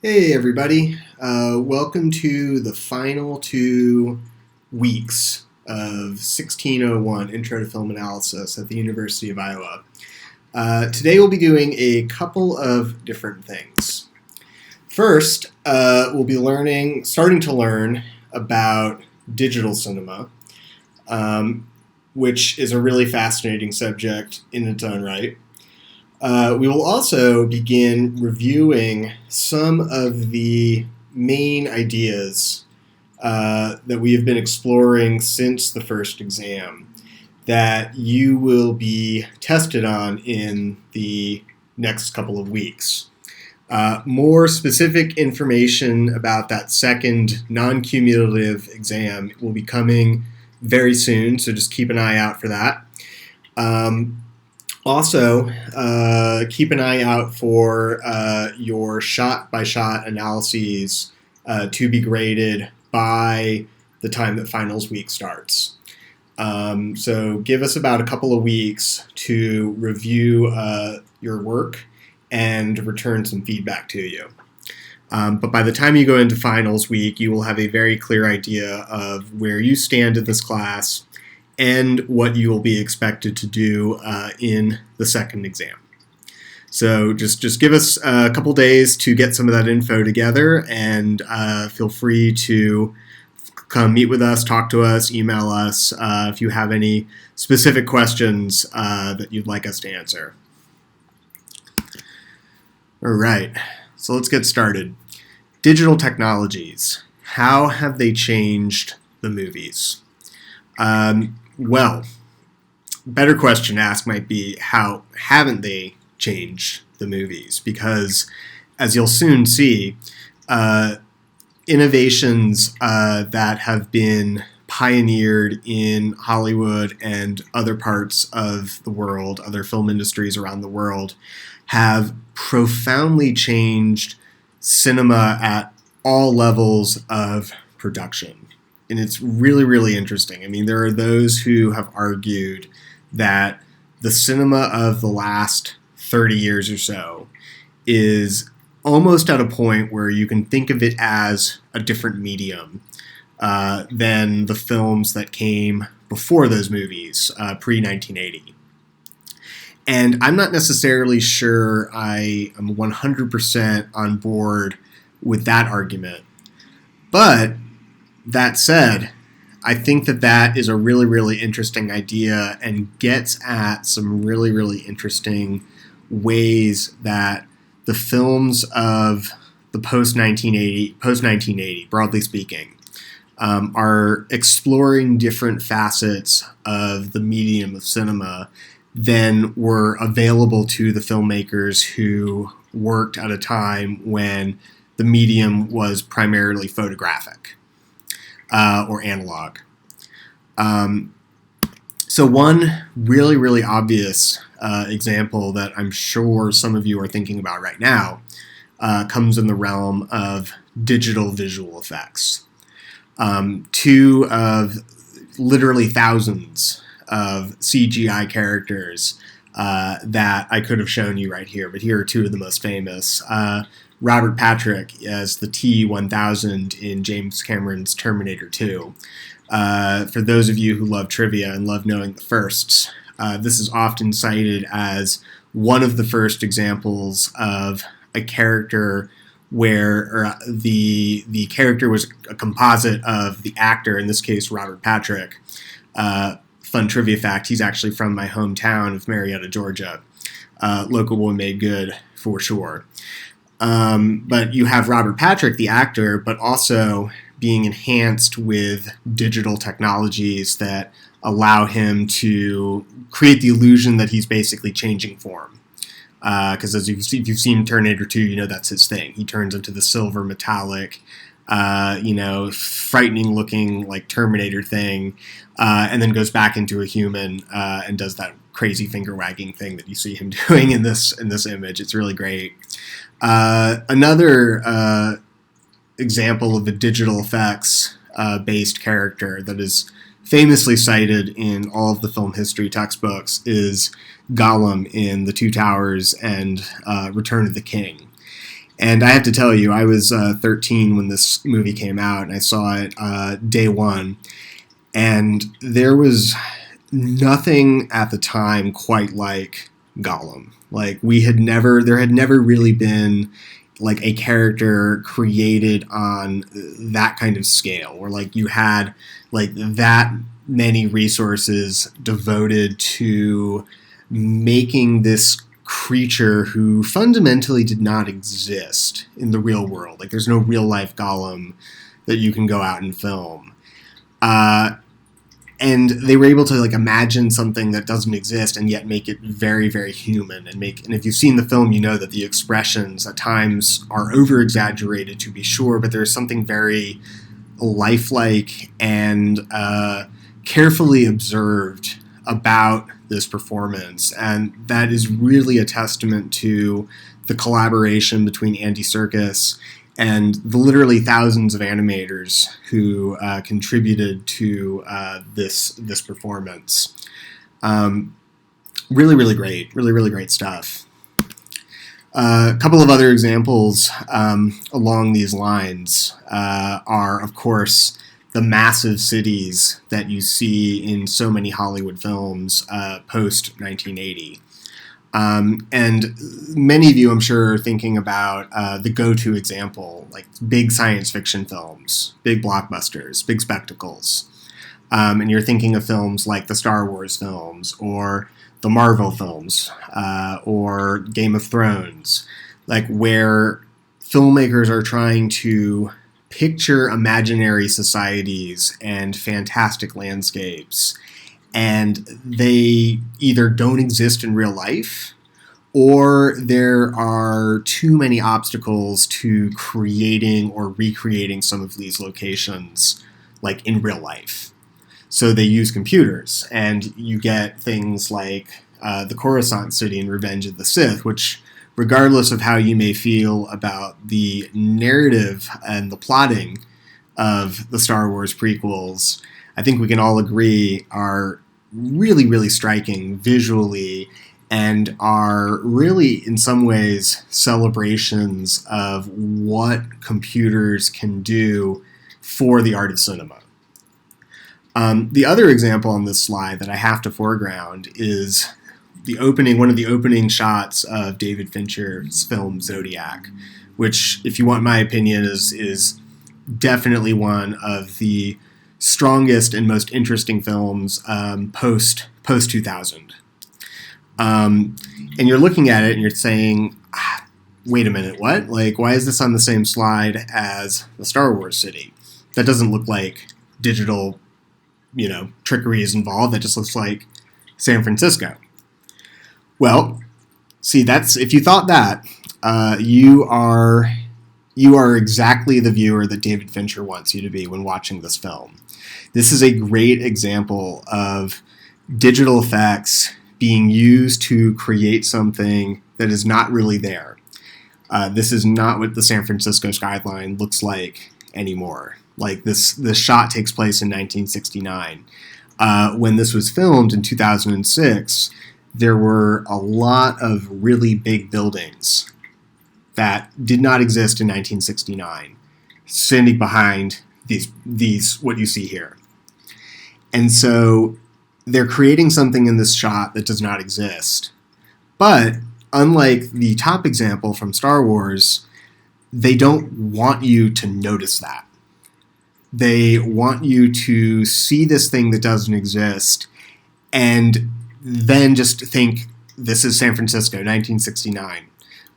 Hey everybody, welcome to the final 2 weeks of 1601 Intro to Film Analysis at the University of Iowa. Today we'll be doing a couple of different things. First, we'll be starting to learn about digital cinema, which is a really fascinating subject in its own right. We will also begin reviewing some of the main ideas that we have been exploring since the first exam that you will be tested on in the next couple of weeks. More specific information about that second non-cumulative exam will be coming very soon, so just keep an eye out for that. Also, keep an eye out for your shot-by-shot analyses to be graded by the time that finals week starts. So give us about a couple of weeks to review your work and return some feedback to you. But by the time you go into finals week, you will have a very clear idea of where you stand in this class and what you will be expected to do in the second exam. So just give us a couple days to get some of that info together, and feel free to come meet with us, talk to us, email us if you have any specific questions that you'd like us to answer. All right, so let's get started. Digital technologies. How have they changed the movies? Well, better question to ask might be, how haven't they changed the movies? Because, as you'll soon see, innovations that have been pioneered in Hollywood and other parts of the world, other film industries around the world, have profoundly changed cinema at all levels of production. And it's really, really interesting. I mean, there are those who have argued that the cinema of the last 30 years or so is almost at a point where you can think of it as a different medium than the films that came before those movies, pre-1980. And I'm not necessarily sure I am 100% on board with that argument. But that said, I think that is a really, really interesting idea and gets at some really, really interesting ways that the films of the post-1980, broadly speaking, are exploring different facets of the medium of cinema than were available to the filmmakers who worked at a time when the medium was primarily photographic. Or analog. So one really, really obvious example that I'm sure some of you are thinking about right now comes in the realm of digital visual effects. Two of literally thousands of CGI characters that I could have shown you right here, but here are two of the most famous. Robert Patrick as the T-1000 in James Cameron's Terminator 2. For those of you who love trivia and love knowing the firsts, this is often cited as one of the first examples of a character where the character was a composite of the actor, in this case Robert Patrick. Fun trivia fact, he's actually from my hometown of Marietta, Georgia. Local boy made good, for sure. But you have Robert Patrick, the actor, but also being enhanced with digital technologies that allow him to create the illusion that he's basically changing form. Because if you've seen Terminator 2, you know that's his thing. He turns into the silver metallic, frightening looking like Terminator thing, and then goes back into a human and does that crazy finger wagging thing that you see him doing in this image. It's really great. Another example of a digital effects based character that is famously cited in all of the film history textbooks is Gollum in The Two Towers and Return of the King. And I have to tell you, I was 13 when this movie came out, and I saw it day one. And there was nothing at the time quite like Gollum. Like there had never really been like a character created on that kind of scale, where like you had like that many resources devoted to making this creature who fundamentally did not exist in the real world. Like there's no real life Gollum that you can go out and film. And they were able to like imagine something that doesn't exist and yet make it very, very human, and if you've seen the film, you know that the expressions at times are over exaggerated, to be sure, but there's something very lifelike and carefully observed about this performance, and that is really a testament to the collaboration between Andy Serkis and the literally thousands of animators who contributed to this performance. Really, really great. Really, really great stuff. A couple of other examples along these lines are, of course, the massive cities that you see in so many Hollywood films post-1980. And many of you, I'm sure, are thinking about the go-to example, like big science fiction films, big blockbusters, big spectacles. And you're thinking of films like the Star Wars films or the Marvel films or Game of Thrones, like where filmmakers are trying to picture imaginary societies and fantastic landscapes, and they either don't exist in real life, or there are too many obstacles to creating or recreating some of these locations, like in real life. So they use computers, and you get things like the Coruscant city in Revenge of the Sith, which, regardless of how you may feel about the narrative and the plotting of the Star Wars prequels, I think we can all agree are really, really striking visually and are really, in some ways, celebrations of what computers can do for the art of cinema. The other example on this slide that I have to foreground is one of the opening shots of David Fincher's film Zodiac, which, if you want my opinion, is definitely one of the strongest and most interesting films post 2000. And you're looking at it and you're saying, wait a minute, what? Like, why is this on the same slide as the Star Wars city? That doesn't look like digital, trickery is involved. That just looks like San Francisco. Well, see, if you thought that, you are exactly the viewer that David Fincher wants you to be when watching this film. This is a great example of digital effects being used to create something that is not really there. This is not what the San Francisco skyline looks like anymore. Like this shot takes place in 1969. When this was filmed in 2006, there were a lot of really big buildings that did not exist in 1969, standing behind these what you see here. And so they're creating something in this shot that does not exist. But unlike the top example from Star Wars, they don't want you to notice that. They want you to see this thing that doesn't exist and then just think, this is San Francisco, 1969.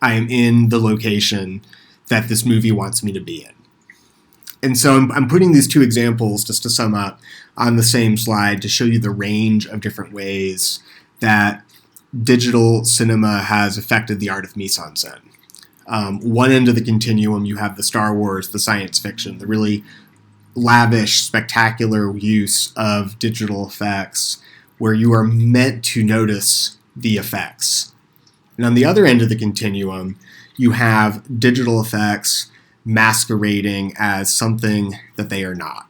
I am in the location that this movie wants me to be in. And so I'm putting these two examples, just to sum up, on the same slide to show you the range of different ways that digital cinema has affected the art of mise-en-scène. One end of the continuum, you have the Star Wars, the science fiction, the really lavish, spectacular use of digital effects where you are meant to notice the effects. And on the other end of the continuum, you have digital effects masquerading as something that they are not,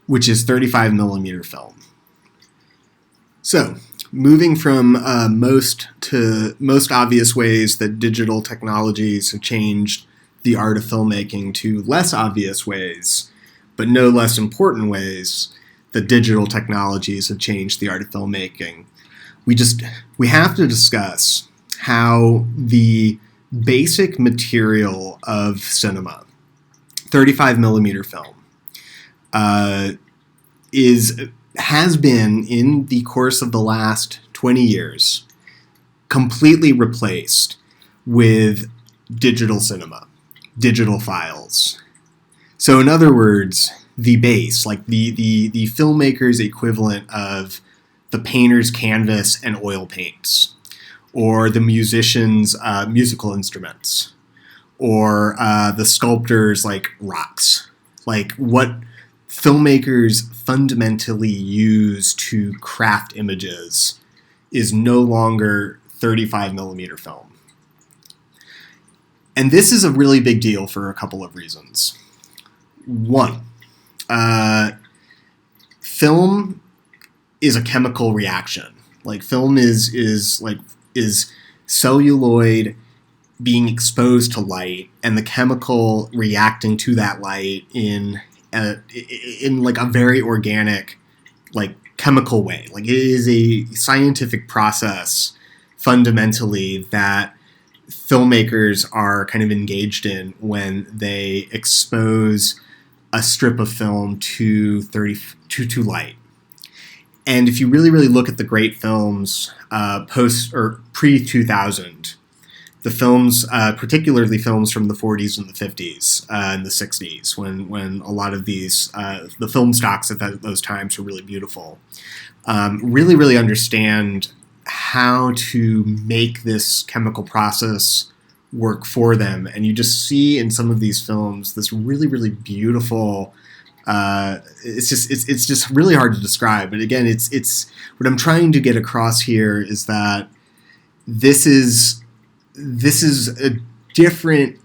which is 35 millimeter film. So, moving from most obvious ways that digital technologies have changed the art of filmmaking to less obvious ways, but no less important ways that digital technologies have changed the art of filmmaking. We have to discuss how the basic material of cinema, 35 millimeter film, has been, in the course of the last 20 years, completely replaced with digital cinema, digital files. So in other words, the base, like the filmmaker's equivalent of the painter's canvas and oil paints, or the musician's musical instruments, or the sculptor's like rocks, like what filmmakers fundamentally use to craft images is no longer 35 millimeter film. And this is a really big deal for a couple of reasons. One, film is a chemical reaction. Like film is celluloid being exposed to light, and the chemical reacting to that light in like a very organic, like chemical way. Like it is a scientific process fundamentally that filmmakers are kind of engaged in when they expose a strip of film to light. And if you really, really look at the great films post or pre-2000, the films, particularly films from the 40s and the 50s and the 60s, when a lot of these, the film stocks at those times were really beautiful, really, really understand how to make this chemical process work for them. And you just see in some of these films this really, really beautiful, it's just really hard to describe. But again, it's what I'm trying to get across here is that this is a different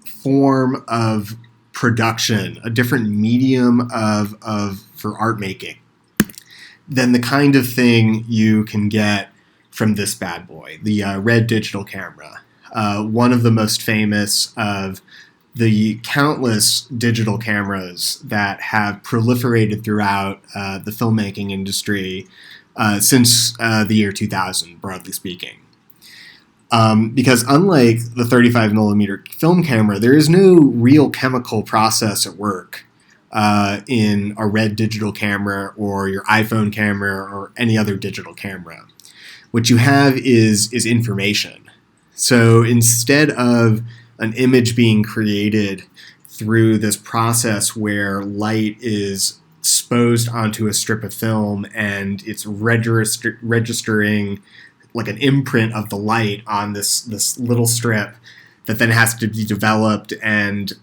form of production, a different medium for art making than the kind of thing you can get from this bad boy, the red digital camera. One of the most famous of the countless digital cameras that have proliferated throughout the filmmaking industry since the year 2000, broadly speaking. Because unlike the 35 millimeter film camera, there is no real chemical process at work in a red digital camera or your iPhone camera or any other digital camera. What you have is information. So instead of an image being created through this process where light is exposed onto a strip of film and it's registering like an imprint of the light on this little strip that then has to be developed, and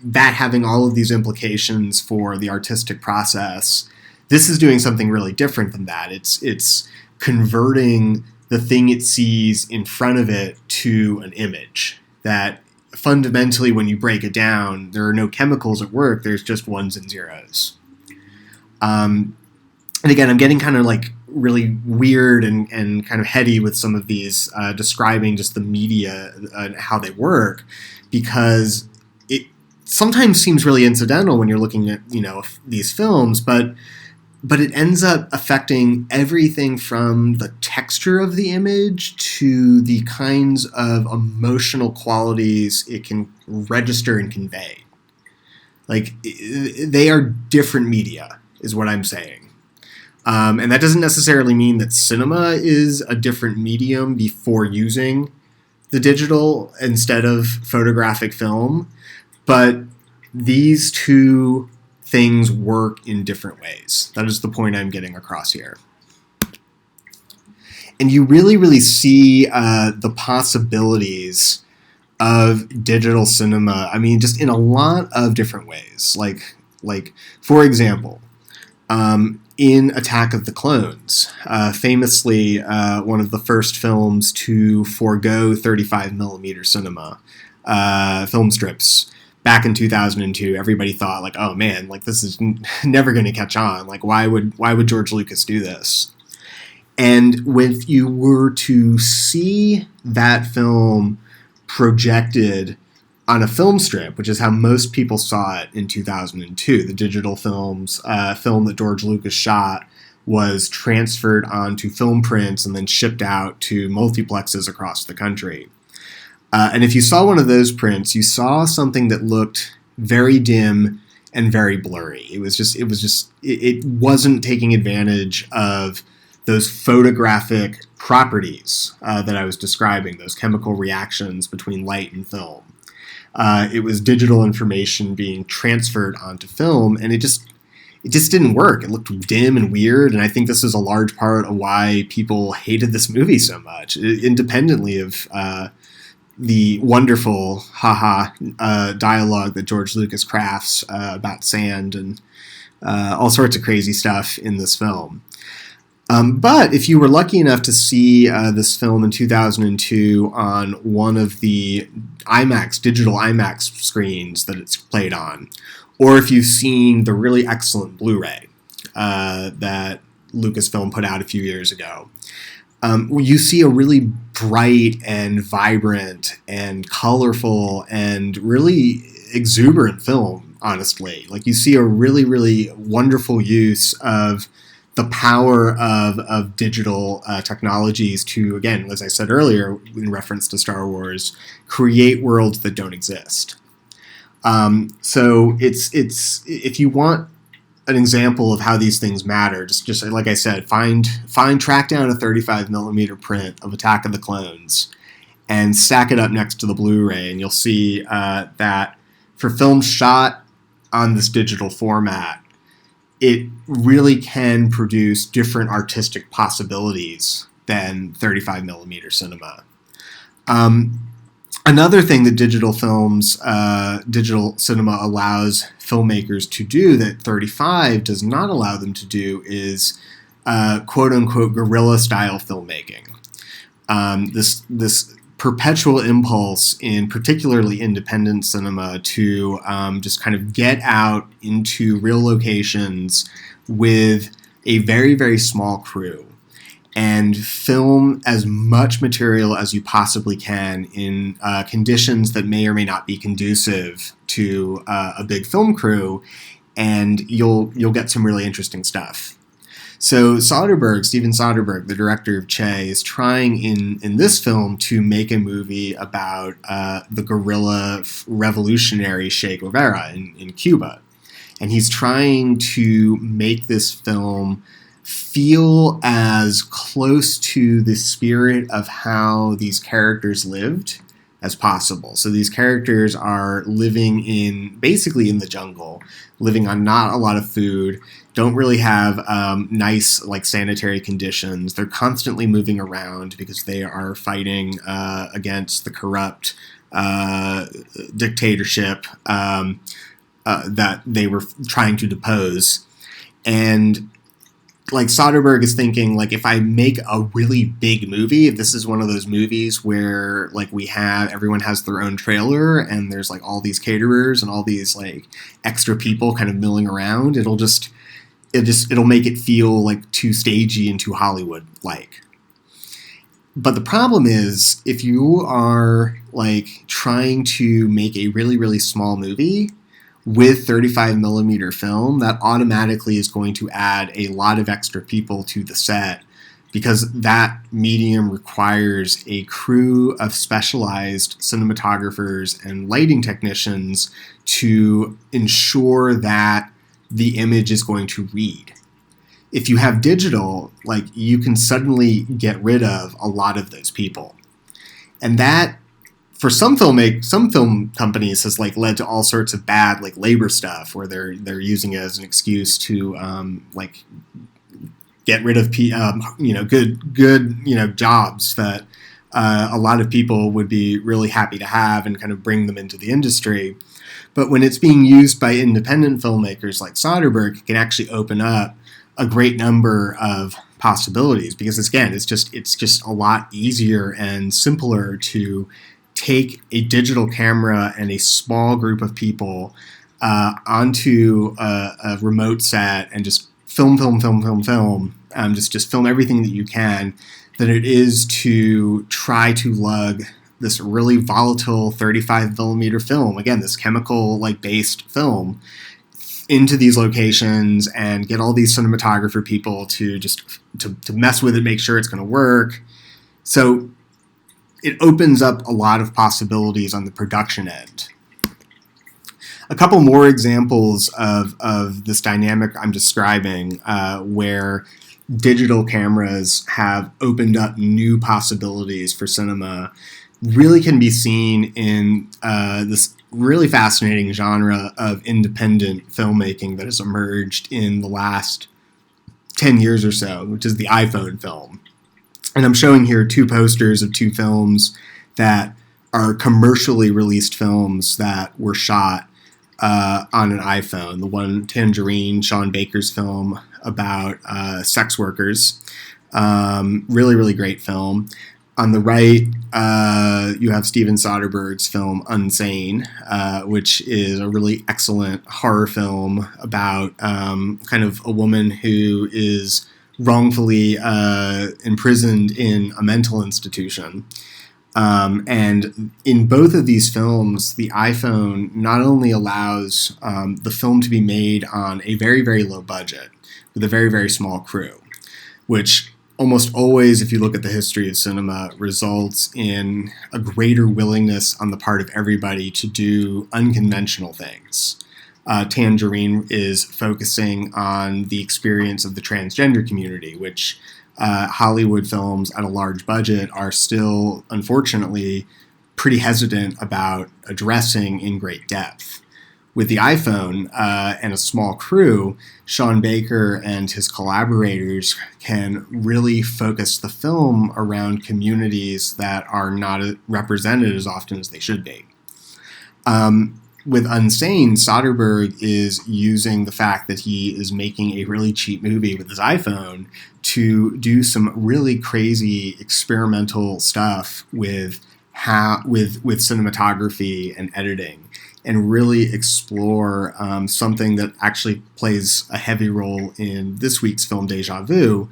that having all of these implications for the artistic process, this is doing something really different than that. It's converting the thing it sees in front of it to an image that fundamentally, when you break it down, there are no chemicals at work, there's just ones and zeros. And again, I'm getting kind of like really weird and kind of heady with some of these, describing just the media and how they work, because it sometimes seems really incidental when you're looking at, these films, but it ends up affecting everything from the texture of the image to the kinds of emotional qualities it can register and convey. Like, they are different media, is what I'm saying. And that doesn't necessarily mean that cinema is a different medium before using the digital instead of photographic film, but these two things work in different ways. That is the point I'm getting across here. And you really, really see the possibilities of digital cinema, I mean, just in a lot of different ways. Like for example, in Attack of the Clones, famously one of the first films to forego 35 millimeter cinema, film strips. Back in 2002, everybody thought like, oh man, like this is never going to catch on. Like why would George Lucas do this? And when you were to see that film projected on a film strip, which is how most people saw it in 2002, the digital film that George Lucas shot was transferred onto film prints and then shipped out to multiplexes across the country. And if you saw one of those prints, you saw something that looked very dim and very blurry. It wasn't taking advantage of those photographic properties that I was describing, those chemical reactions between light and film. It was digital information being transferred onto film, and it just didn't work. It looked dim and weird, and I think this is a large part of why people hated this movie so much, independently of the wonderful dialogue that George Lucas crafts about sand and all sorts of crazy stuff in this film. But if you were lucky enough to see this film in 2002 on one of the digital IMAX screens that it's played on, or if you've seen the really excellent Blu-ray that Lucasfilm put out a few years ago, you see a really bright and vibrant and colorful and really exuberant film, honestly. Like, you see a really, really wonderful use of the power of digital technologies to, again, as I said earlier, in reference to Star Wars, create worlds that don't exist. So it's if you want an example of how these things matter, just like I said, track down a 35 millimeter print of Attack of the Clones and stack it up next to the Blu-ray, and you'll see that for films shot on this digital format, it really can produce different artistic possibilities than 35 millimeter cinema. Another thing that digital cinema allows filmmakers to do that 35 does not allow them to do is quote-unquote guerrilla-style filmmaking. This perpetual impulse in particularly independent cinema to just kind of get out into real locations with a very, very small crew and film as much material as you possibly can in conditions that may or may not be conducive to a big film crew, and you'll get some really interesting stuff. So Steven Soderbergh, the director of Che, is trying in this film to make a movie about the guerrilla revolutionary Che Guevara in Cuba. And he's trying to make this film feel as close to the spirit of how these characters lived as possible. So these characters are living basically in the jungle, living on not a lot of food, don't really have nice sanitary conditions. They're constantly moving around because they are fighting against the corrupt dictatorship that they were trying to depose. And Soderbergh is thinking, if I make a really big movie, if this is one of those movies where everyone has their own trailer and there's all these caterers and all these extra people kind of milling around, it'll make it feel too stagey and too Hollywood But the problem is, if you are trying to make a really, really small movie with 35 millimeter film, that automatically is going to add a lot of extra people to the set, because that medium requires a crew of specialized cinematographers and lighting technicians to ensure that the image is going to read. If you have digital, you can suddenly get rid of a lot of those people. And that, for some film companies, has led to all sorts of bad labor stuff, where they're using it as an excuse to get rid of good jobs that a lot of people would be really happy to have and kind of bring them into the industry. But when it's being used by independent filmmakers like Soderbergh, it can actually open up a great number of possibilities, because again, it's just a lot easier and simpler to take a digital camera and a small group of people onto a remote set and just film just film everything that you can, than it is to try to lug this really volatile 35 millimeter film, again, this chemical based film, into these locations and get all these cinematographer people to mess with it, make sure it's going to work. So it opens up a lot of possibilities on the production end. A couple more examples of this dynamic I'm describing, where digital cameras have opened up new possibilities for cinema, really can be seen in this really fascinating genre of independent filmmaking that has emerged in the last 10 years or so, which is the iPhone film. And I'm showing here two posters of two films that are commercially released films that were shot on an iPhone. The one, Tangerine, Sean Baker's film about sex workers. Really, really great film. On the right, you have Steven Soderbergh's film Unsane, which is a really excellent horror film about kind of a woman who is wrongfully imprisoned in a mental institution. And in both of these films, the iPhone not only allows the film to be made on a very, very low budget with a very, very small crew, which almost always, if you look at the history of cinema, results in a greater willingness on the part of everybody to do unconventional things. Tangerine is focusing on the experience of the transgender community, which Hollywood films at a large budget are still, unfortunately, pretty hesitant about addressing in great depth. With the iPhone and a small crew, Sean Baker and his collaborators can really focus the film around communities that are not represented as often as they should be. With Unsane, Soderbergh is using the fact that he is making a really cheap movie with his iPhone to do some really crazy experimental stuff with cinematography and editing, and really explore something that actually plays a heavy role in this week's film Deja Vu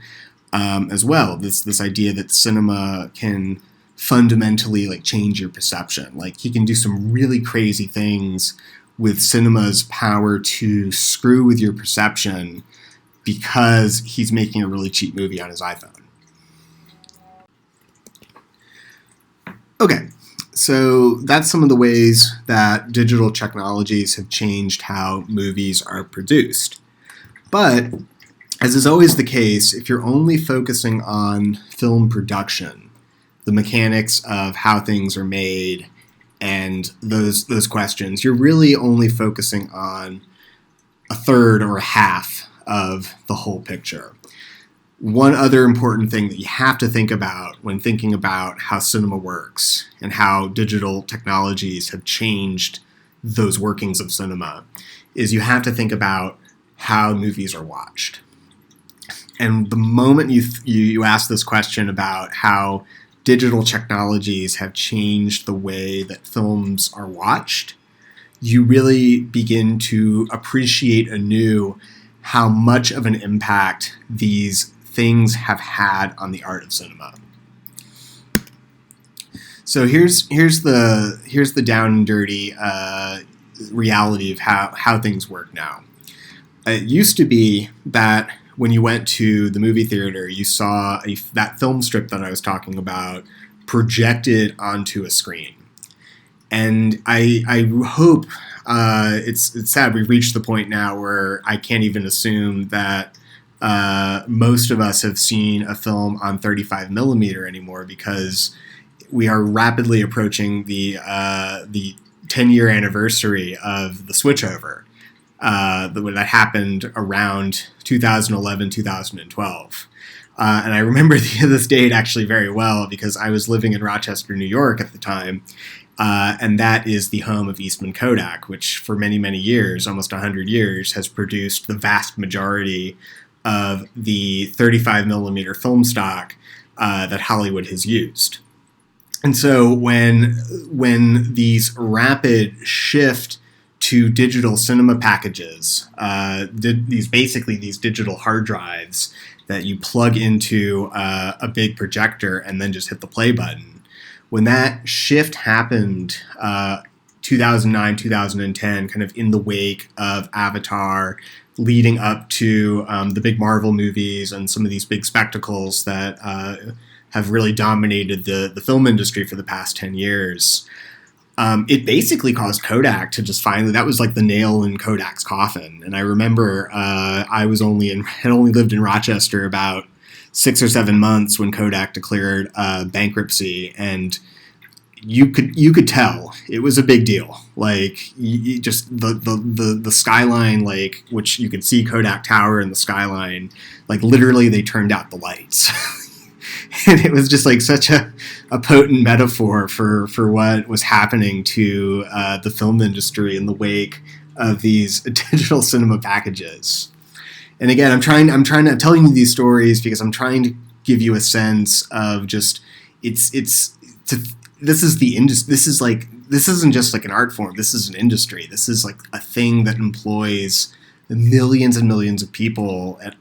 as well. This idea that cinema can fundamentally change your perception. He can do some really crazy things with cinema's power to screw with your perception because he's making a really cheap movie on his iPhone. Okay, so that's some of the ways that digital technologies have changed how movies are produced. But, as is always the case, if you're only focusing on film production, the mechanics of how things are made, and those questions, you're really only focusing on a third or a half of the whole picture. One other important thing that you have to think about when thinking about how cinema works and how digital technologies have changed those workings of cinema is you have to think about how movies are watched. And the moment you ask this question about how digital technologies have changed the way that films are watched, you really begin to appreciate anew how much of an impact these things have had on the art of cinema. So here's the down and dirty reality of how things work now. It used to be that when you went to the movie theater, you saw that film strip that I was talking about projected onto a screen. And I hope it's sad we've reached the point now where I can't even assume that most of us have seen a film on 35 millimeter anymore, because we are rapidly approaching the 10-year anniversary of the switchover that happened around 2011, 2012. And I remember this date actually very well because I was living in Rochester, New York at the time. And that is the home of Eastman Kodak, which for many, many years, almost 100 years, has produced the vast majority of the 35 millimeter film stock that Hollywood has used. And so when these rapid shift to digital cinema packages, these digital hard drives that you plug into a big projector and then just hit the play button. When that shift happened, 2009, 2010, kind of in the wake of Avatar, leading up to the big Marvel movies and some of these big spectacles that have really dominated the film industry for the past 10 years, it basically caused Kodak to just finally, that was like the nail in Kodak's coffin. And I remember I had only lived in Rochester about 6 or 7 months when Kodak declared bankruptcy, and you could tell it was a big deal. Like, you just the skyline, like, which you could see Kodak Tower in the skyline, like literally they turned out the lights. And it was just like such a potent metaphor for what was happening to the film industry in the wake of these digital cinema packages. And again, I'm telling you these stories because I'm trying to give you a sense of just this is the industry. This isn't just like an art form. This is an industry. This is like a thing that employs millions and millions of people at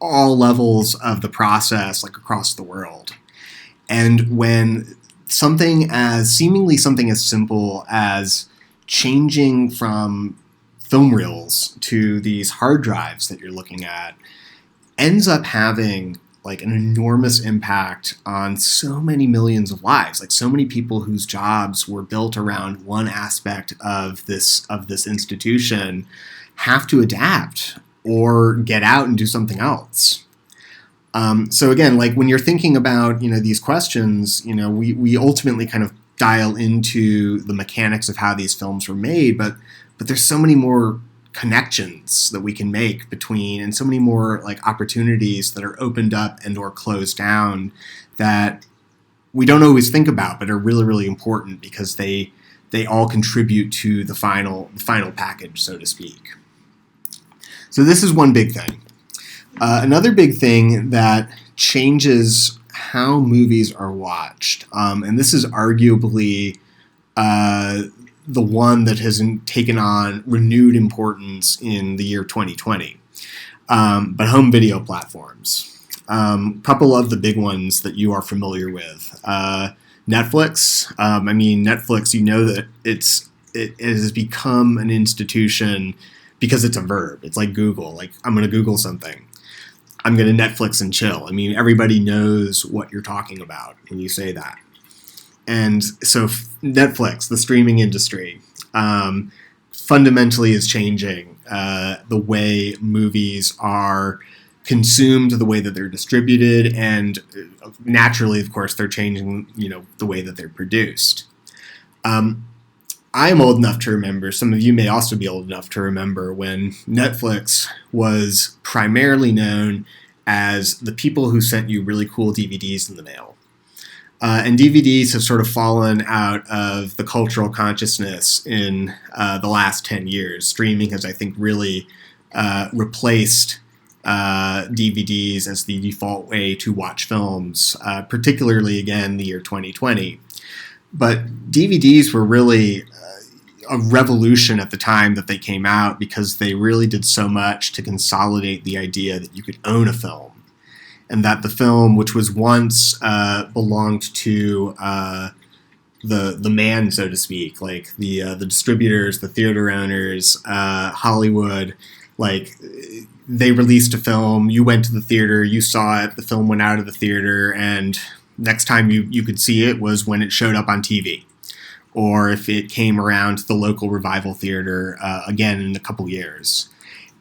all levels of the process, like across the world. And when seemingly something as simple as changing from film reels to these hard drives that you're looking at ends up having like an enormous impact on so many millions of lives, like so many people whose jobs were built around one aspect of this institution have to adapt or get out and do something else. So again, like when you're thinking about, these questions, we ultimately kind of dial into the mechanics of how these films were made, but there's so many more connections that we can make between, and so many more like opportunities that are opened up and or closed down that we don't always think about, but are really, really important because they all contribute to the final package, so to speak. So this is one big thing. Another big thing that changes how movies are watched, and this is arguably the one that has taken on renewed importance in the year 2020, but home video platforms. Couple of the big ones that you are familiar with. Netflix. Netflix, that it has become an institution because it's a verb. It's like Google. Like, I'm going to Google something. I'm going to Netflix and chill. Everybody knows what you're talking about when you say that. And so Netflix, the streaming industry, fundamentally is changing the way movies are consumed, the way that they're distributed, and naturally, of course, they're changing, the way that they're produced. I'm old enough to remember, some of you may also be old enough to remember, when Netflix was primarily known as the people who sent you really cool DVDs in the mail. And DVDs have sort of fallen out of the cultural consciousness in the last 10 years. Streaming has, I think, really replaced DVDs as the default way to watch films, particularly, again, the year 2020. But DVDs were really a revolution at the time that they came out because they really did so much to consolidate the idea that you could own a film, and that the film, which was once belonged to the man, so to speak, like the distributors, the theater owners, Hollywood, like they released a film, you went to the theater, you saw it, the film went out of the theater, and next time you could see it was when it showed up on TV, or if it came around to the local revival theater again in a couple years.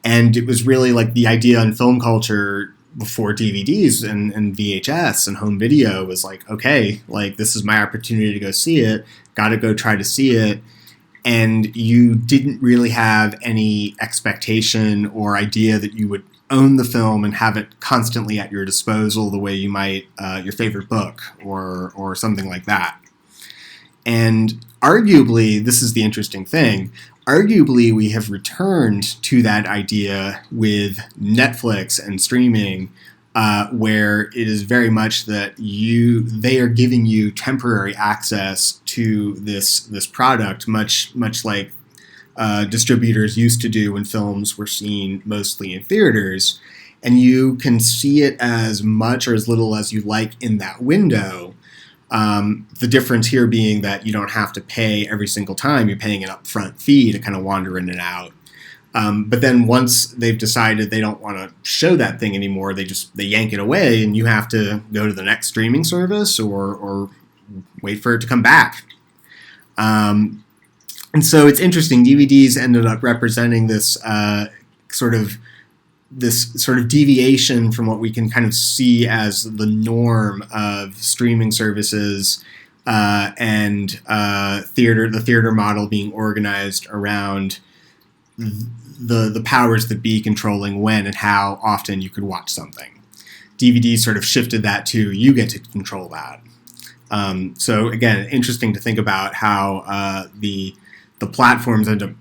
And it was really like the idea in film culture before DVDs and VHS and home video was like, okay, like this is my opportunity to go see it, gotta go try to see it. And you didn't really have any expectation or idea that you would own the film and have it constantly at your disposal the way you might your favorite book or something like that. And arguably, this is the interesting thing, arguably we have returned to that idea with Netflix and streaming, where it is very much that they are giving you temporary access to this product, much like distributors used to do when films were seen mostly in theaters. And you can see it as much or as little as you like in that window. The difference here being that you don't have to pay every single time. You're paying an upfront fee to kind of wander in and out. But then once they've decided they don't want to show that thing anymore, they yank it away, and you have to go to the next streaming service or wait for it to come back. And so it's interesting. DVDs ended up representing this sort of deviation from what we can kind of see as the norm of streaming services and the theater model being organized around the powers that be controlling when and how often you could watch something. DVD sort of shifted that to you get to control that. So again, interesting to think about how the platforms end up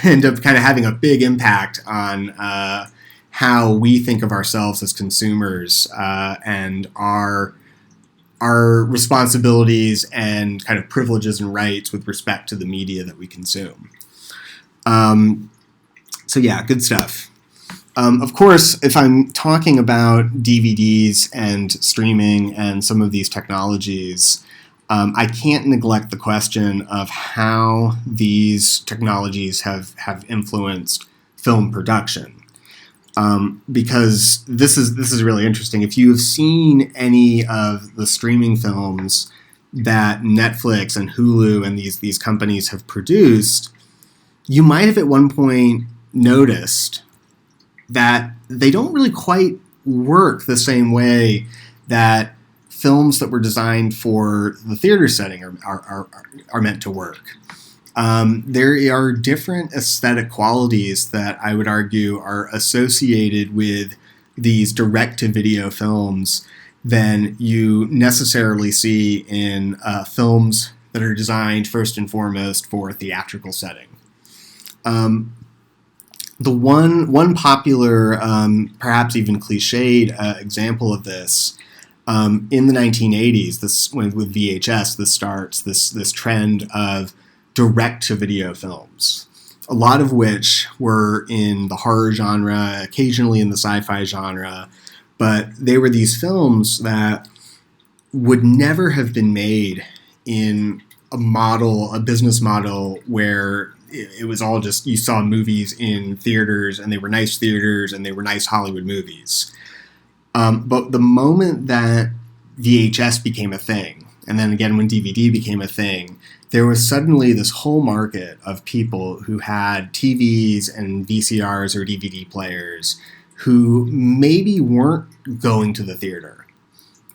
kind of having a big impact on how we think of ourselves as consumers and our responsibilities and kind of privileges and rights with respect to the media that we consume. So yeah, good stuff. Of course, if I'm talking about DVDs and streaming and some of these technologies, I can't neglect the question of how these technologies have influenced film production. Because this is really interesting. If you've seen any of the streaming films that Netflix and Hulu and these companies have produced, you might have at one point noticed that they don't really quite work the same way that films that were designed for the theater setting are meant to work. There are different aesthetic qualities that I would argue are associated with these direct-to-video films than you necessarily see in films that are designed first and foremost for a theatrical setting. The one popular, perhaps even cliched example of this in the 1980s, with VHS, this starts this trend of direct-to-video films, a lot of which were in the horror genre, occasionally in the sci-fi genre, but they were these films that would never have been made in a business model where it was all just, you saw movies in theaters and they were nice theaters and they were nice Hollywood movies. But the moment that VHS became a thing, and then again when DVD became a thing, there was suddenly this whole market of people who had TVs and VCRs or DVD players who maybe weren't going to the theater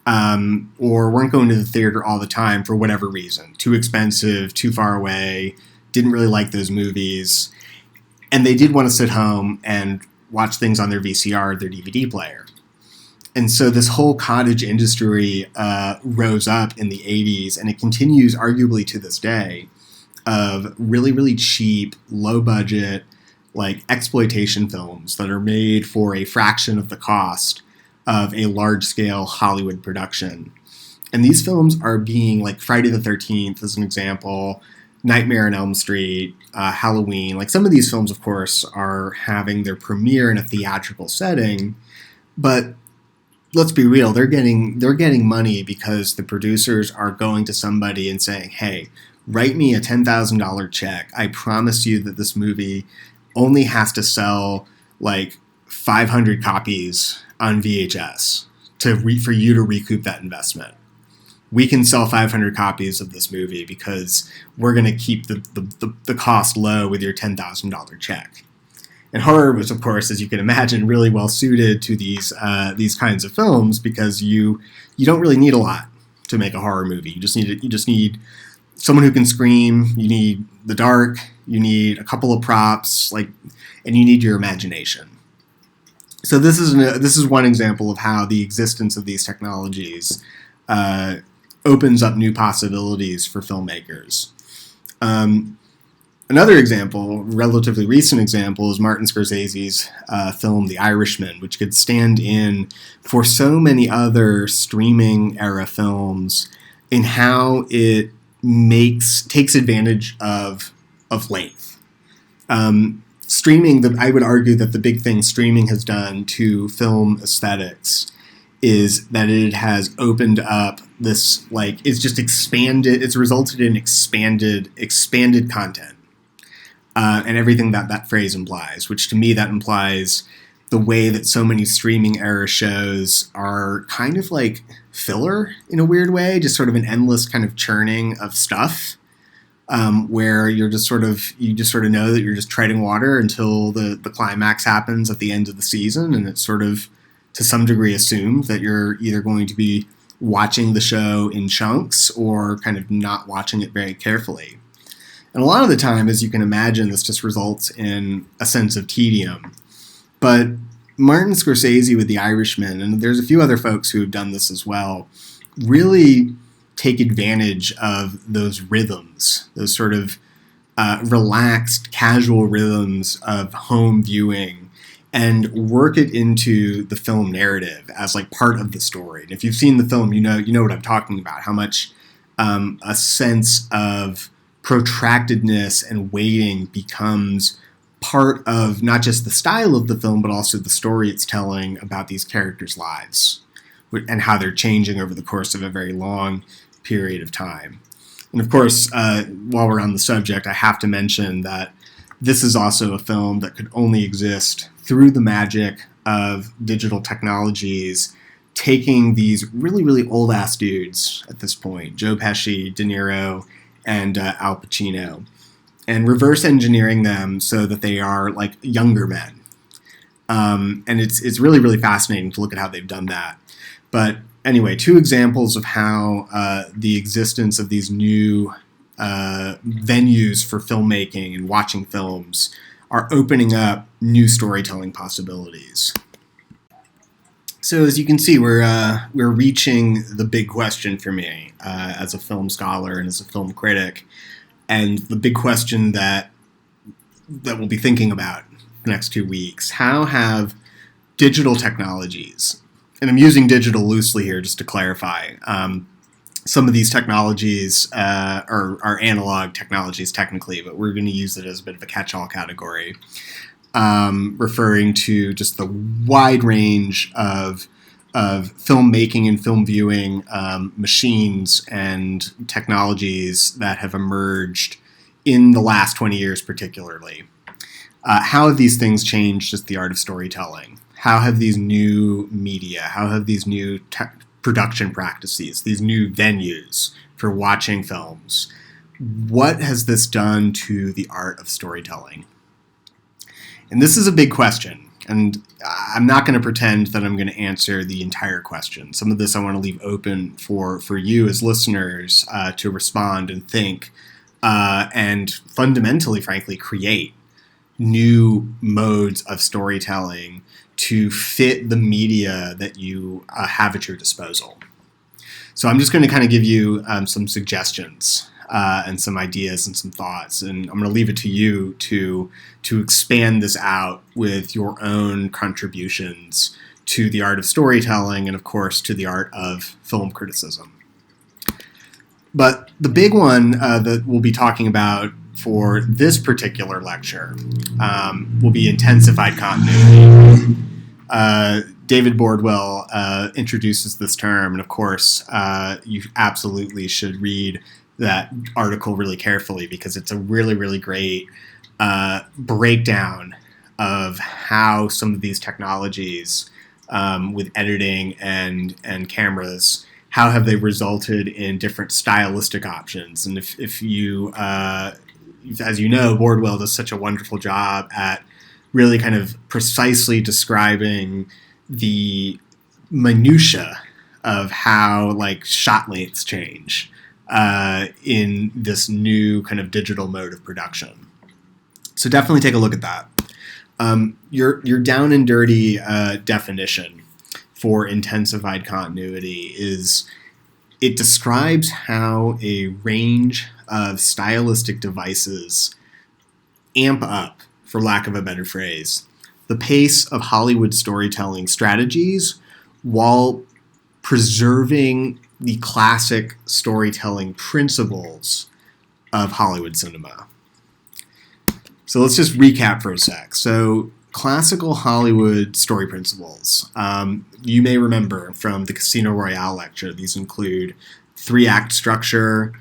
or weren't going to the theater all the time for whatever reason. Too expensive, too far away, didn't really like those movies. And they did want to sit home and watch things on their VCR or their DVD player. And so this whole cottage industry rose up in the 80s, and it continues arguably to this day, of really, really cheap, low-budget, like exploitation films that are made for a fraction of the cost of a large-scale Hollywood production. And these films are being, like Friday the 13th as an example, Nightmare on Elm Street, Halloween. Like some of these films, of course, are having their premiere in a theatrical setting, but let's be real, they're getting money because the producers are going to somebody and saying, hey, write me a $10,000 check. I promise you that this movie only has to sell like 500 copies on VHS for you to recoup that investment. We can sell 500 copies of this movie because we're going to keep the cost low with your $10,000 check. And horror was, of course, as you can imagine, really well suited to these kinds of films because you don't really need a lot to make a horror movie. You just need someone who can scream. You need the dark. You need a couple of props, and you need your imagination. So this is one example of how the existence of these technologies opens up new possibilities for filmmakers. Another example, relatively recent example, is Martin Scorsese's film The Irishman, which could stand in for so many other streaming era films in how it takes advantage of length. Streaming, I would argue that the big thing streaming has done to film aesthetics is that it has opened up this, like, it's just expanded, it's resulted in expanded content, and everything that that phrase implies, which to me that implies the way that so many streaming era shows are kind of like filler in a weird way, just sort of an endless kind of churning of stuff, where you just sort of know that you're just treading water until the climax happens at the end of the season, and it's sort of to some degree assumed that you're either going to be watching the show in chunks or kind of not watching it very carefully. And a lot of the time, as you can imagine, this just results in a sense of tedium. But Martin Scorsese with The Irishman, and there's a few other folks who have done this as well, really take advantage of those rhythms, those sort of relaxed, casual rhythms of home viewing, and work it into the film narrative as like part of the story. And if you've seen the film, you know what I'm talking about, how much a sense of protractedness and waiting becomes part of not just the style of the film, but also the story it's telling about these characters' lives and how they're changing over the course of a very long period of time. And of course, while we're on the subject, I have to mention that this is also a film that could only exist through the magic of digital technologies, taking these really, really old-ass dudes at this point, Joe Pesci, De Niro, and Al Pacino, and reverse engineering them so that they are like younger men. And it's really, really fascinating to look at how they've done that. But anyway, two examples of how the existence of these new venues for filmmaking and watching films are opening up new storytelling possibilities. So as you can see, we're reaching the big question for me as a film scholar and as a film critic, and the big question that we'll be thinking about the next 2 weeks. How have digital technologies, and I'm using digital loosely here just to clarify, some of these technologies are analog technologies technically, but we're going to use it as a bit of a catch-all category, referring to just the wide range of filmmaking and film viewing machines and technologies that have emerged in the last 20 years particularly. How have these things changed just the art of storytelling? How have these new media, how have these new production practices, these new venues for watching films, what has this done to the art of storytelling? And this is a big question, and I'm not going to pretend that I'm going to answer the entire question. Some of this I want to leave open for you as listeners to respond and think, and fundamentally, frankly, create new modes of storytelling to fit the media that you have at your disposal. So I'm just going to kind of give you some suggestions and some ideas and some thoughts, and I'm going to leave it to you to expand this out with your own contributions to the art of storytelling and, of course, to the art of film criticism. But the big one that we'll be talking about for this particular lecture will be intensified continuity. David Bordwell introduces this term, and of course, you absolutely should read that article really carefully because it's a really, really great breakdown of how some of these technologies with editing and cameras, how have they resulted in different stylistic options. And if you, as you know, Bordwell does such a wonderful job at really kind of precisely describing the minutia of how like shot lengths change in this new kind of digital mode of production. So definitely take a look at that. Your down and dirty definition for intensified continuity is it describes how a range of stylistic devices amp up, for lack of a better phrase, the pace of Hollywood storytelling strategies while preserving the classic storytelling principles of Hollywood cinema. So let's just recap for a sec. So classical Hollywood story principles. You may remember from the Casino Royale lecture, these include 3-act structure,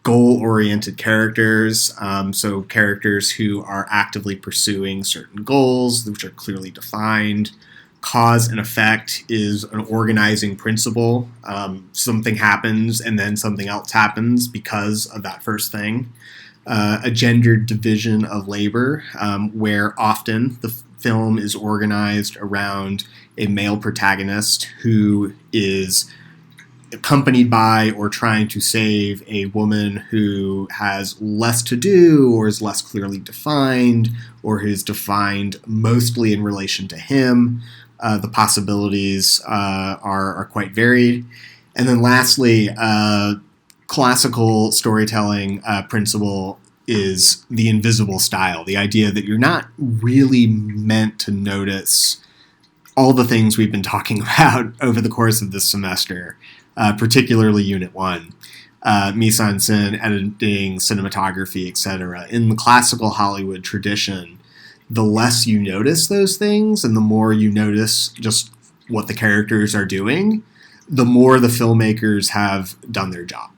goal-oriented characters, so characters who are actively pursuing certain goals, which are clearly defined. Cause and effect is an organizing principle. Something happens and then something else happens because of that first thing. A gendered division of labor, where often the film is organized around a male protagonist who is accompanied by or trying to save a woman who has less to do or is less clearly defined or is defined mostly in relation to him. The possibilities are quite varied. And then lastly, classical storytelling principle is the invisible style, the idea that you're not really meant to notice all the things we've been talking about over the course of this semester, particularly Unit 1, mise en scène, editing, cinematography, etc. In the classical Hollywood tradition, the less you notice those things and the more you notice just what the characters are doing, the more the filmmakers have done their job.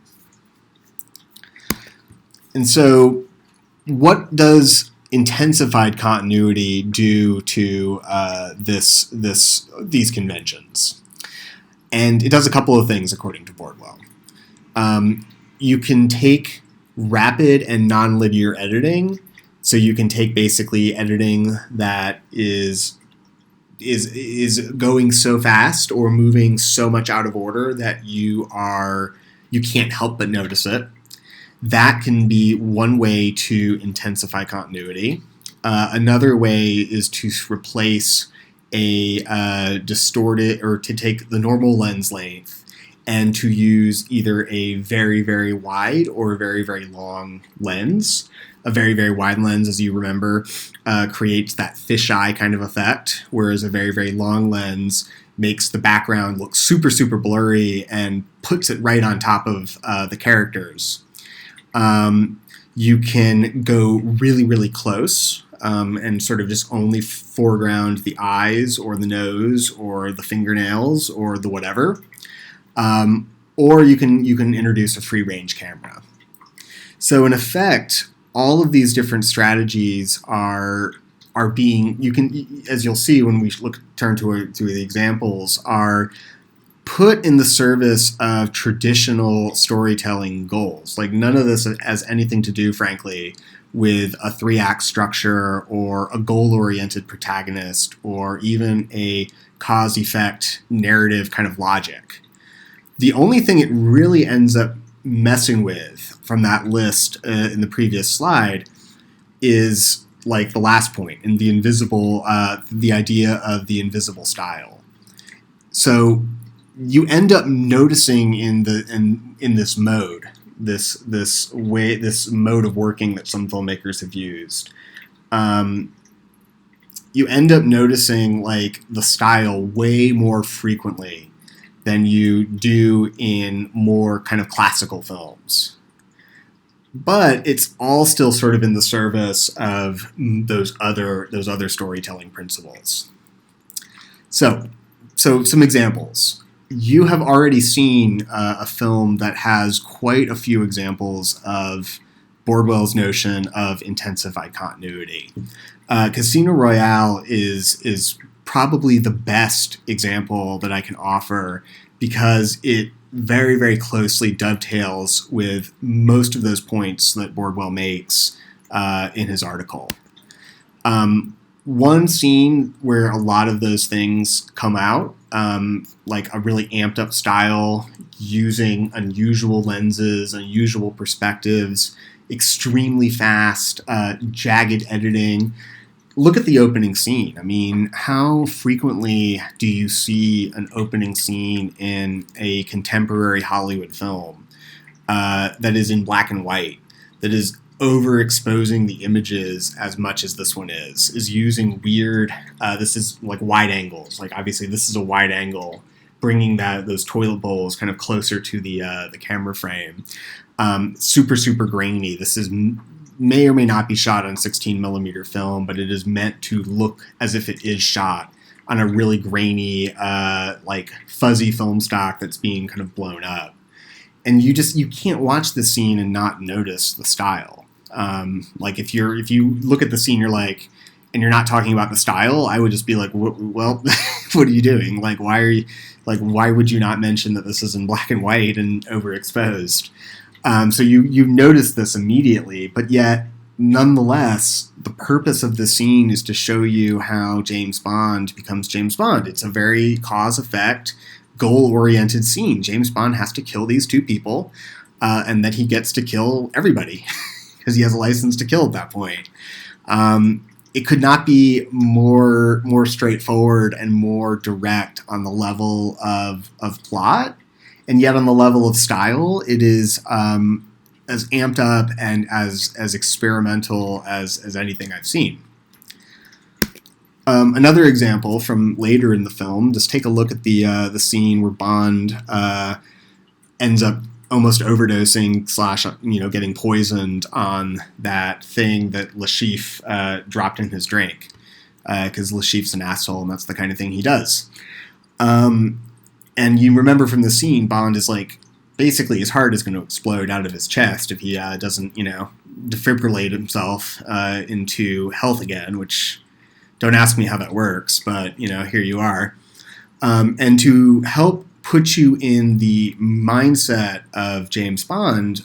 And so what does intensified continuity do to these conventions? And it does a couple of things according to Bordwell. You can take rapid and nonlinear editing. So you can take basically editing that is going so fast or moving so much out of order that you can't help but notice it. That can be one way to intensify continuity. Another way is to replace a distorted, or to take the normal lens length and to use either a very, very wide or a very, very long lens. A very, very wide lens, as you remember, creates that fisheye kind of effect, whereas a very, very long lens makes the background look super, super blurry and puts it right on top of the characters. You can go really, really close and sort of just only foreground the eyes or the nose or the fingernails or the whatever. Or you can introduce a free range camera. So in effect, all of these different strategies are being, you can, as you'll see when we turn to the examples, are put in the service of traditional storytelling goals. Like none of this has anything to do, frankly, with a 3-act structure or a goal-oriented protagonist or even a cause-effect narrative kind of logic. The only thing it really ends up messing with from that list in the previous slide is like the last point in the invisible, the idea of the invisible style. So you end up noticing in this mode, this mode of working that some filmmakers have used. You end up noticing like the style way more frequently than you do in more kind of classical films. But it's all still sort of in the service of those other storytelling principles. So some examples. You have already seen a film that has quite a few examples of Bordwell's notion of intensified continuity. Casino Royale is probably the best example that I can offer because it very, very closely dovetails with most of those points that Bordwell makes in his article. One scene where a lot of those things come out, like a really amped up style, using unusual lenses, unusual perspectives, extremely fast, jagged editing. Look at the opening scene. I mean, how frequently do you see an opening scene in a contemporary Hollywood film that is in black and white, that is overexposing the images as much as this one is using weird, this is like wide angles. Like obviously this is a wide angle, bringing those toilet bowls kind of closer to the camera frame. Super, super grainy. This is may or may not be shot on 16 millimeter film, but it is meant to look as if it is shot on a really grainy, like fuzzy film stock that's being kind of blown up. And you can't watch the scene and not notice the style. Like if you look at the scene, you're like, and you're not talking about the style, I would just be like, well, what are you doing? Like, why would you not mention that this is in black and white and overexposed? So you notice this immediately, but yet, nonetheless, the purpose of the scene is to show you how James Bond becomes James Bond. It's a very cause-effect, goal-oriented scene. James Bond has to kill these two people, and then he gets to kill everybody because he has a license to kill at that point. It could not be more straightforward and more direct on the level of plot, and yet on the level of style, it is as amped up and as experimental as anything I've seen. Another example from later in the film, just take a look at the scene where Bond ends up almost overdosing / getting poisoned on that thing that Le Chiffre dropped in his drink, because Le Chiffre's an asshole and that's the kind of thing he does. And you remember from the scene, Bond is like, basically his heart is going to explode out of his chest if he doesn't, defibrillate himself into health again, which, don't ask me how that works, but, here you are. And to help put you in the mindset of James Bond,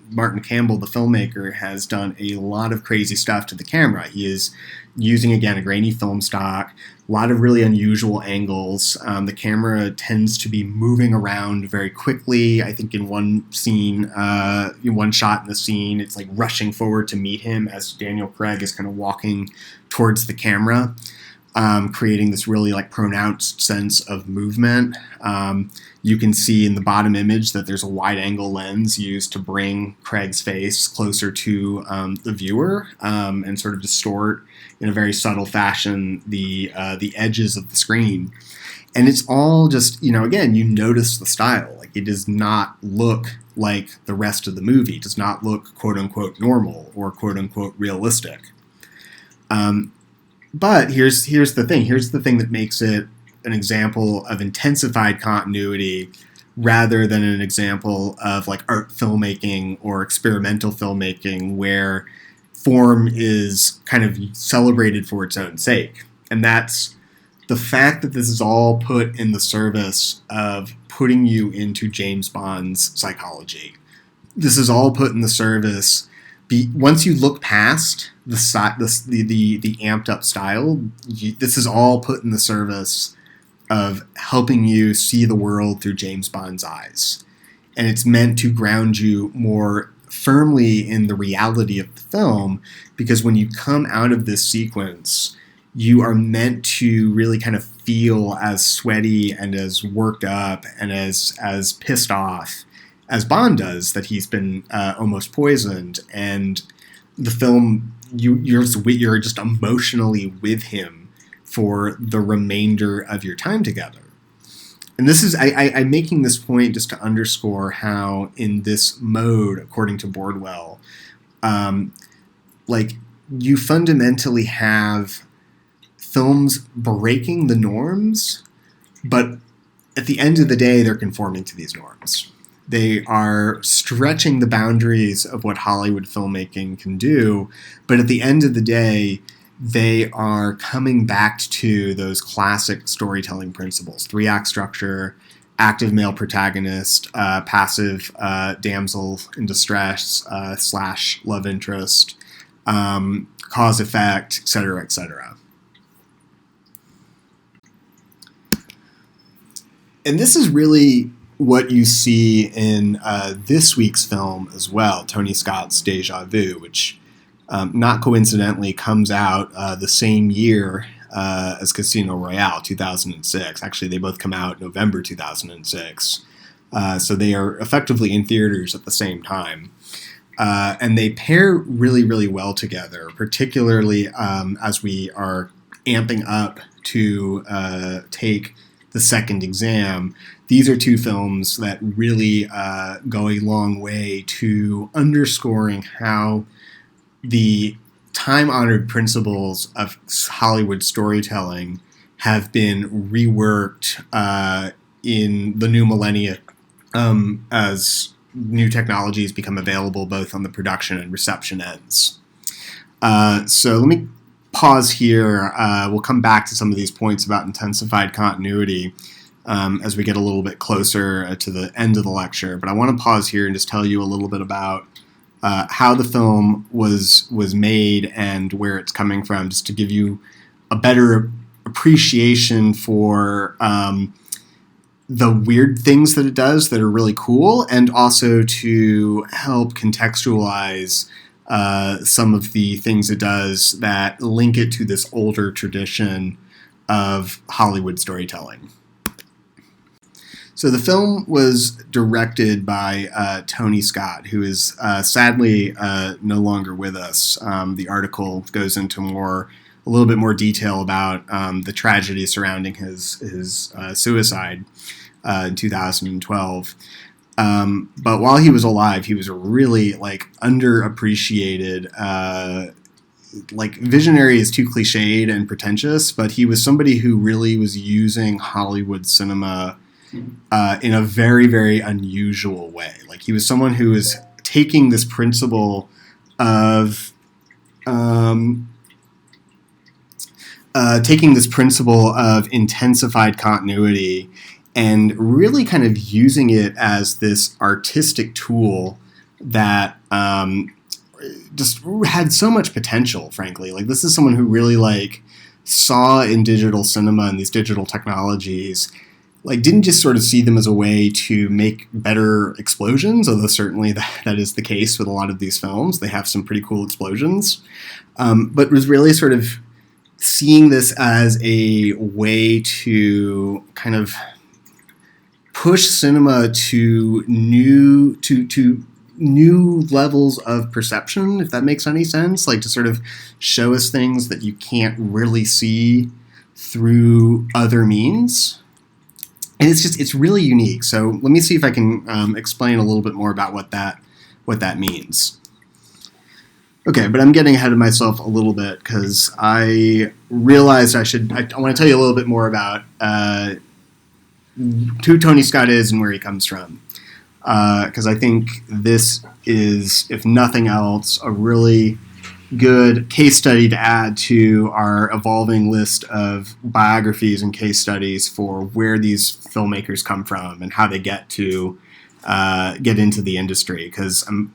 Martin Campbell, the filmmaker, has done a lot of crazy stuff to the camera. He is using, again, a grainy film stock, a lot of really unusual angles. The camera tends to be moving around very quickly. I think in one scene, in one shot in the scene, it's like rushing forward to meet him as Daniel Craig is kind of walking towards the camera, creating this really like pronounced sense of movement. You can see in the bottom image that there's a wide angle lens used to bring Craig's face closer to the viewer and sort of distort in a very subtle fashion the edges of the screen. And it's all just, again, you notice the style. Like, it does not look like the rest of the movie. It does not look quote unquote normal or quote unquote realistic. But here's the thing. Here's the thing that makes it an example of intensified continuity rather than an example of like art filmmaking or experimental filmmaking where form is kind of celebrated for its own sake. And that's the fact that this is all put in the service of putting you into James Bond's psychology. This is all put in the service. Once you look past the amped up style, this is all put in the service of helping you see the world through James Bond's eyes. And it's meant to ground you more firmly in the reality of the film, because when you come out of this sequence, you are meant to really kind of feel as sweaty and as worked up and as pissed off as Bond does that he's been almost poisoned. And the film, you're just emotionally with him for the remainder of your time together. And this is, I'm making this point just to underscore how in this mode, according to Bordwell, like you fundamentally have films breaking the norms, but at the end of the day, they're conforming to these norms. They are stretching the boundaries of what Hollywood filmmaking can do, but at the end of the day, they are coming back to those classic storytelling principles: 3-act structure, active male protagonist, passive damsel in distress / love interest, cause effect, etc., etc. And this is really what you see in this week's film as well, Tony Scott's Deja Vu, which not coincidentally comes out the same year as Casino Royale, 2006. Actually, they both come out November 2006. So they are effectively in theaters at the same time. And they pair really, really well together, particularly as we are amping up to take the second exam. These are two films that really go a long way to underscoring how the time-honored principles of Hollywood storytelling have been reworked in the new millennia as new technologies become available both on the production and reception ends. So let me pause here. We'll come back to some of these points about intensified continuity as we get a little bit closer to the end of the lecture. But I want to pause here and just tell you a little bit about how the film was made and where it's coming from, just to give you a better appreciation for the weird things that it does that are really cool, and also to help contextualize some of the things it does that link it to this older tradition of Hollywood storytelling. So the film was directed by Tony Scott, who is sadly no longer with us. The article goes into a little bit more detail about the tragedy surrounding his suicide in 2012. But while he was alive, he was a really underappreciated. Visionary is too cliched and pretentious, but he was somebody who really was using Hollywood cinema in a very, very unusual way. He was someone who was taking this principle of intensified continuity and really kind of using it as this artistic tool that just had so much potential, frankly. This is someone who really saw in digital cinema and these digital technologies, didn't just sort of see them as a way to make better explosions, although certainly that is the case with a lot of these films. They have some pretty cool explosions, but was really sort of seeing this as a way to kind of push cinema to new levels of perception, if that makes any sense. To sort of show us things that you can't really see through other means. And it's really unique. So let me see if I can explain a little bit more about what that means. Okay, but I'm getting ahead of myself a little bit because I realized I want to tell you a little bit more about who Tony Scott is and where he comes from. Because I think this is, if nothing else, a really good case study to add to our evolving list of biographies and case studies for where these filmmakers come from and how they get into the industry. Because I'm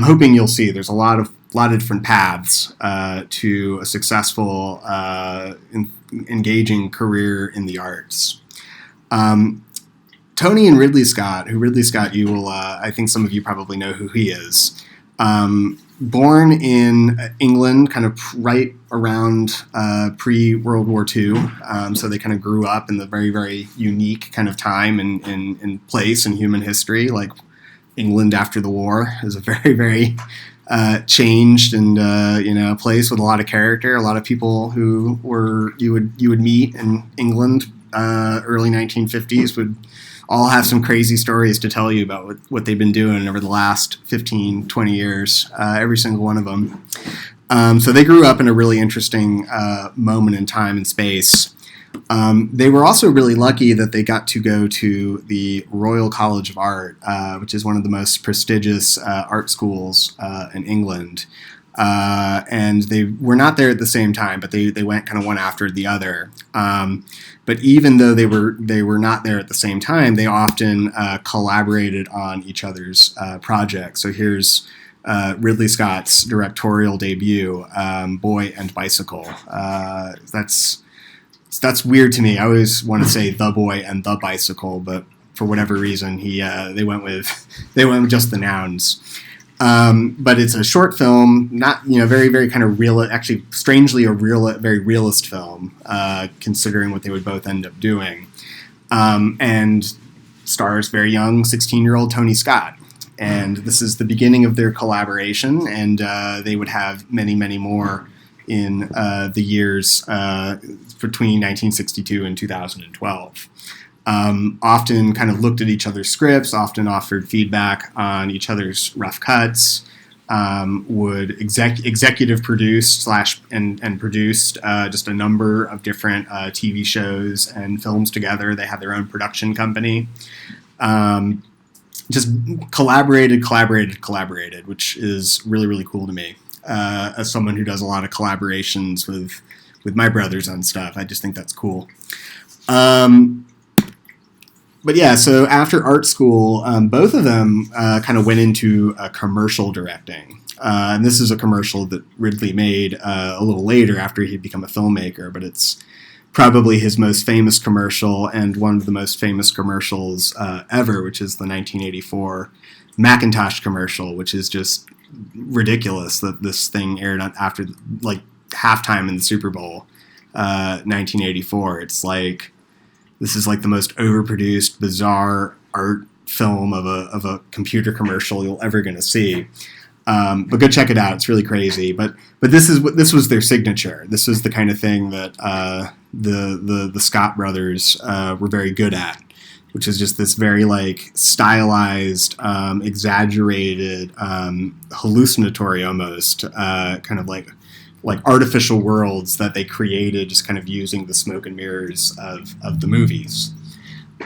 hoping you'll see, there's a lot of different paths to a successful, engaging career in the arts. Tony and Ridley Scott, you will, I think some of you probably know who he is. Born in England, kind of right around pre-World War II, so they kind of grew up in the very, very unique kind of time and place in human history. England after the war is a very, very changed and place with a lot of character. A lot of people who you would meet in England early 1950s would all have some crazy stories to tell you about what they've been doing over the last 15, 20 years, every single one of them. So they grew up in a really interesting moment in time and space. They were also really lucky that they got to go to the Royal College of Art, which is one of the most prestigious art schools in England. And they were not there at the same time, but they went kind of one after the other. But even though they were not there at the same time, they often collaborated on each other's projects. So here's Ridley Scott's directorial debut, Boy and Bicycle. That's weird to me. I always want to say The Boy and The Bicycle, but for whatever reason, they went with just the nouns. But it's a short film, not very, very kind of real. Actually, strangely, very realist film, considering what they would both end up doing, and stars very young 16-year-old Tony Scott. And this is the beginning of their collaboration, and they would have many, many more in the years between 1962 and 2012. Often kind of looked at each other's scripts, often offered feedback on each other's rough cuts, would executive produced and produced just a number of different TV shows and films together. They had their own production company. Just collaborated, which is really, really cool to me. As someone who does a lot of collaborations with my brothers on stuff, I just think that's cool. But yeah, so after art school, both of them kind of went into commercial directing. And this is a commercial that Ridley made a little later after he'd become a filmmaker, but it's probably his most famous commercial and one of the most famous commercials ever, which is the 1984 Macintosh commercial, which is just ridiculous that this thing aired after like halftime in the Super Bowl 1984. It's like, this is like the most overproduced, bizarre art film of a computer commercial you'll ever gonna see. But go check it out. It's really crazy. But this was their signature. This was the kind of thing that the Scott brothers were very good at, which is just this very like stylized, exaggerated, hallucinatory almost kind of like artificial worlds that they created just kind of using the smoke and mirrors of the movies.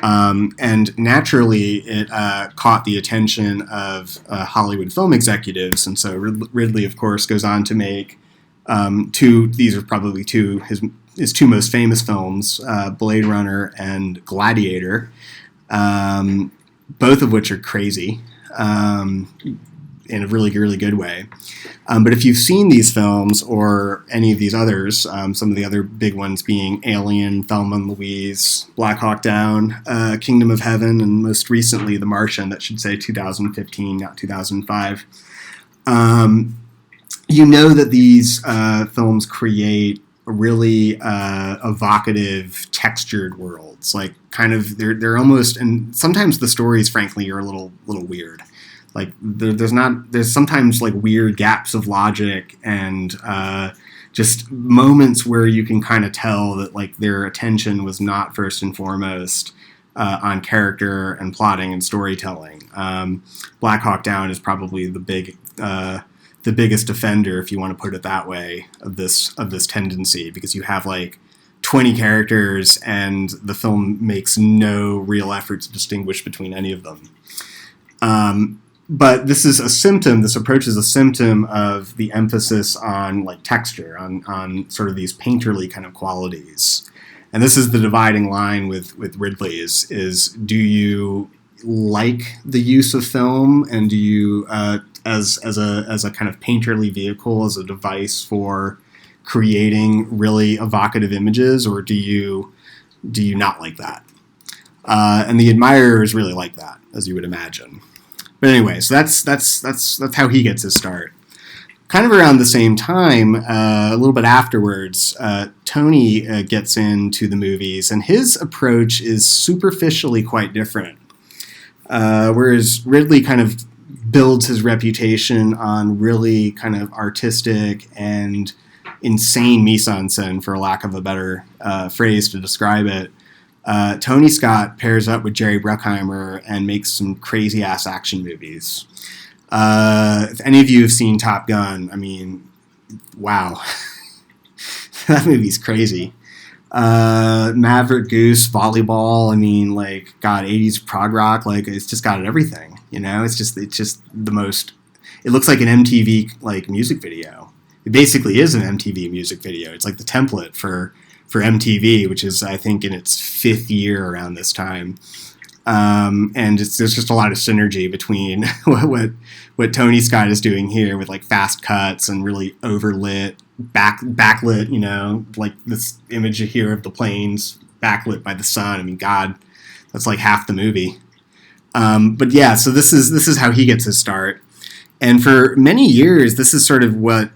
And naturally, it caught the attention of Hollywood film executives, and so Ridley, of course, goes on to make these are probably his two most famous films, Blade Runner and Gladiator, both of which are crazy in a really, really good way. But if you've seen these films or any of these others, some of the other big ones being Alien, Thelma and Louise, Black Hawk Down, Kingdom of Heaven, and most recently The Martian, that should say 2015, not 2005, you know that these films create really evocative, textured worlds. Like kind of, they're almost, and sometimes the stories, frankly, are a little weird. Like there's sometimes like weird gaps of logic and just moments where you can kind of tell that like their attention was not first and foremost on character and plotting and storytelling. Black Hawk Down is probably the biggest offender, if you want to put it that way, of this tendency, because you have like 20 characters and the film makes no real effort to distinguish between any of them. But this approach is a symptom of the emphasis on like texture, on sort of these painterly kind of qualities. And this is the dividing line with Ridley is do you like the use of film, and do you as a kind of painterly vehicle, as a device for creating really evocative images, or do you not like that? And the admirers really like that, as you would imagine. But anyway, so that's how he gets his start. Kind of around the same time, a little bit afterwards, Tony gets into the movies, and his approach is superficially quite different. Whereas Ridley kind of builds his reputation on really kind of artistic and insane mise-en-scène, for lack of a better phrase to describe it, Tony Scott pairs up with Jerry Bruckheimer and makes some crazy-ass action movies. If any of you have seen Top Gun, I mean, wow. That movie's crazy. Maverick Goose, Volleyball, I mean, like, God, 80s prog rock, like, it's just got everything, you know? It's just the most, it looks like an MTV, like, music video. It basically is an MTV music video. It's like the template for MTV, which is, I think, in its 5th year around this time. And there's just a lot of synergy between what Tony Scott is doing here with like fast cuts and really overlit, backlit, you know, like this image here of the planes backlit by the sun. I mean, God, that's like half the movie. But yeah, so this is how he gets his start. And for many years, this is sort of what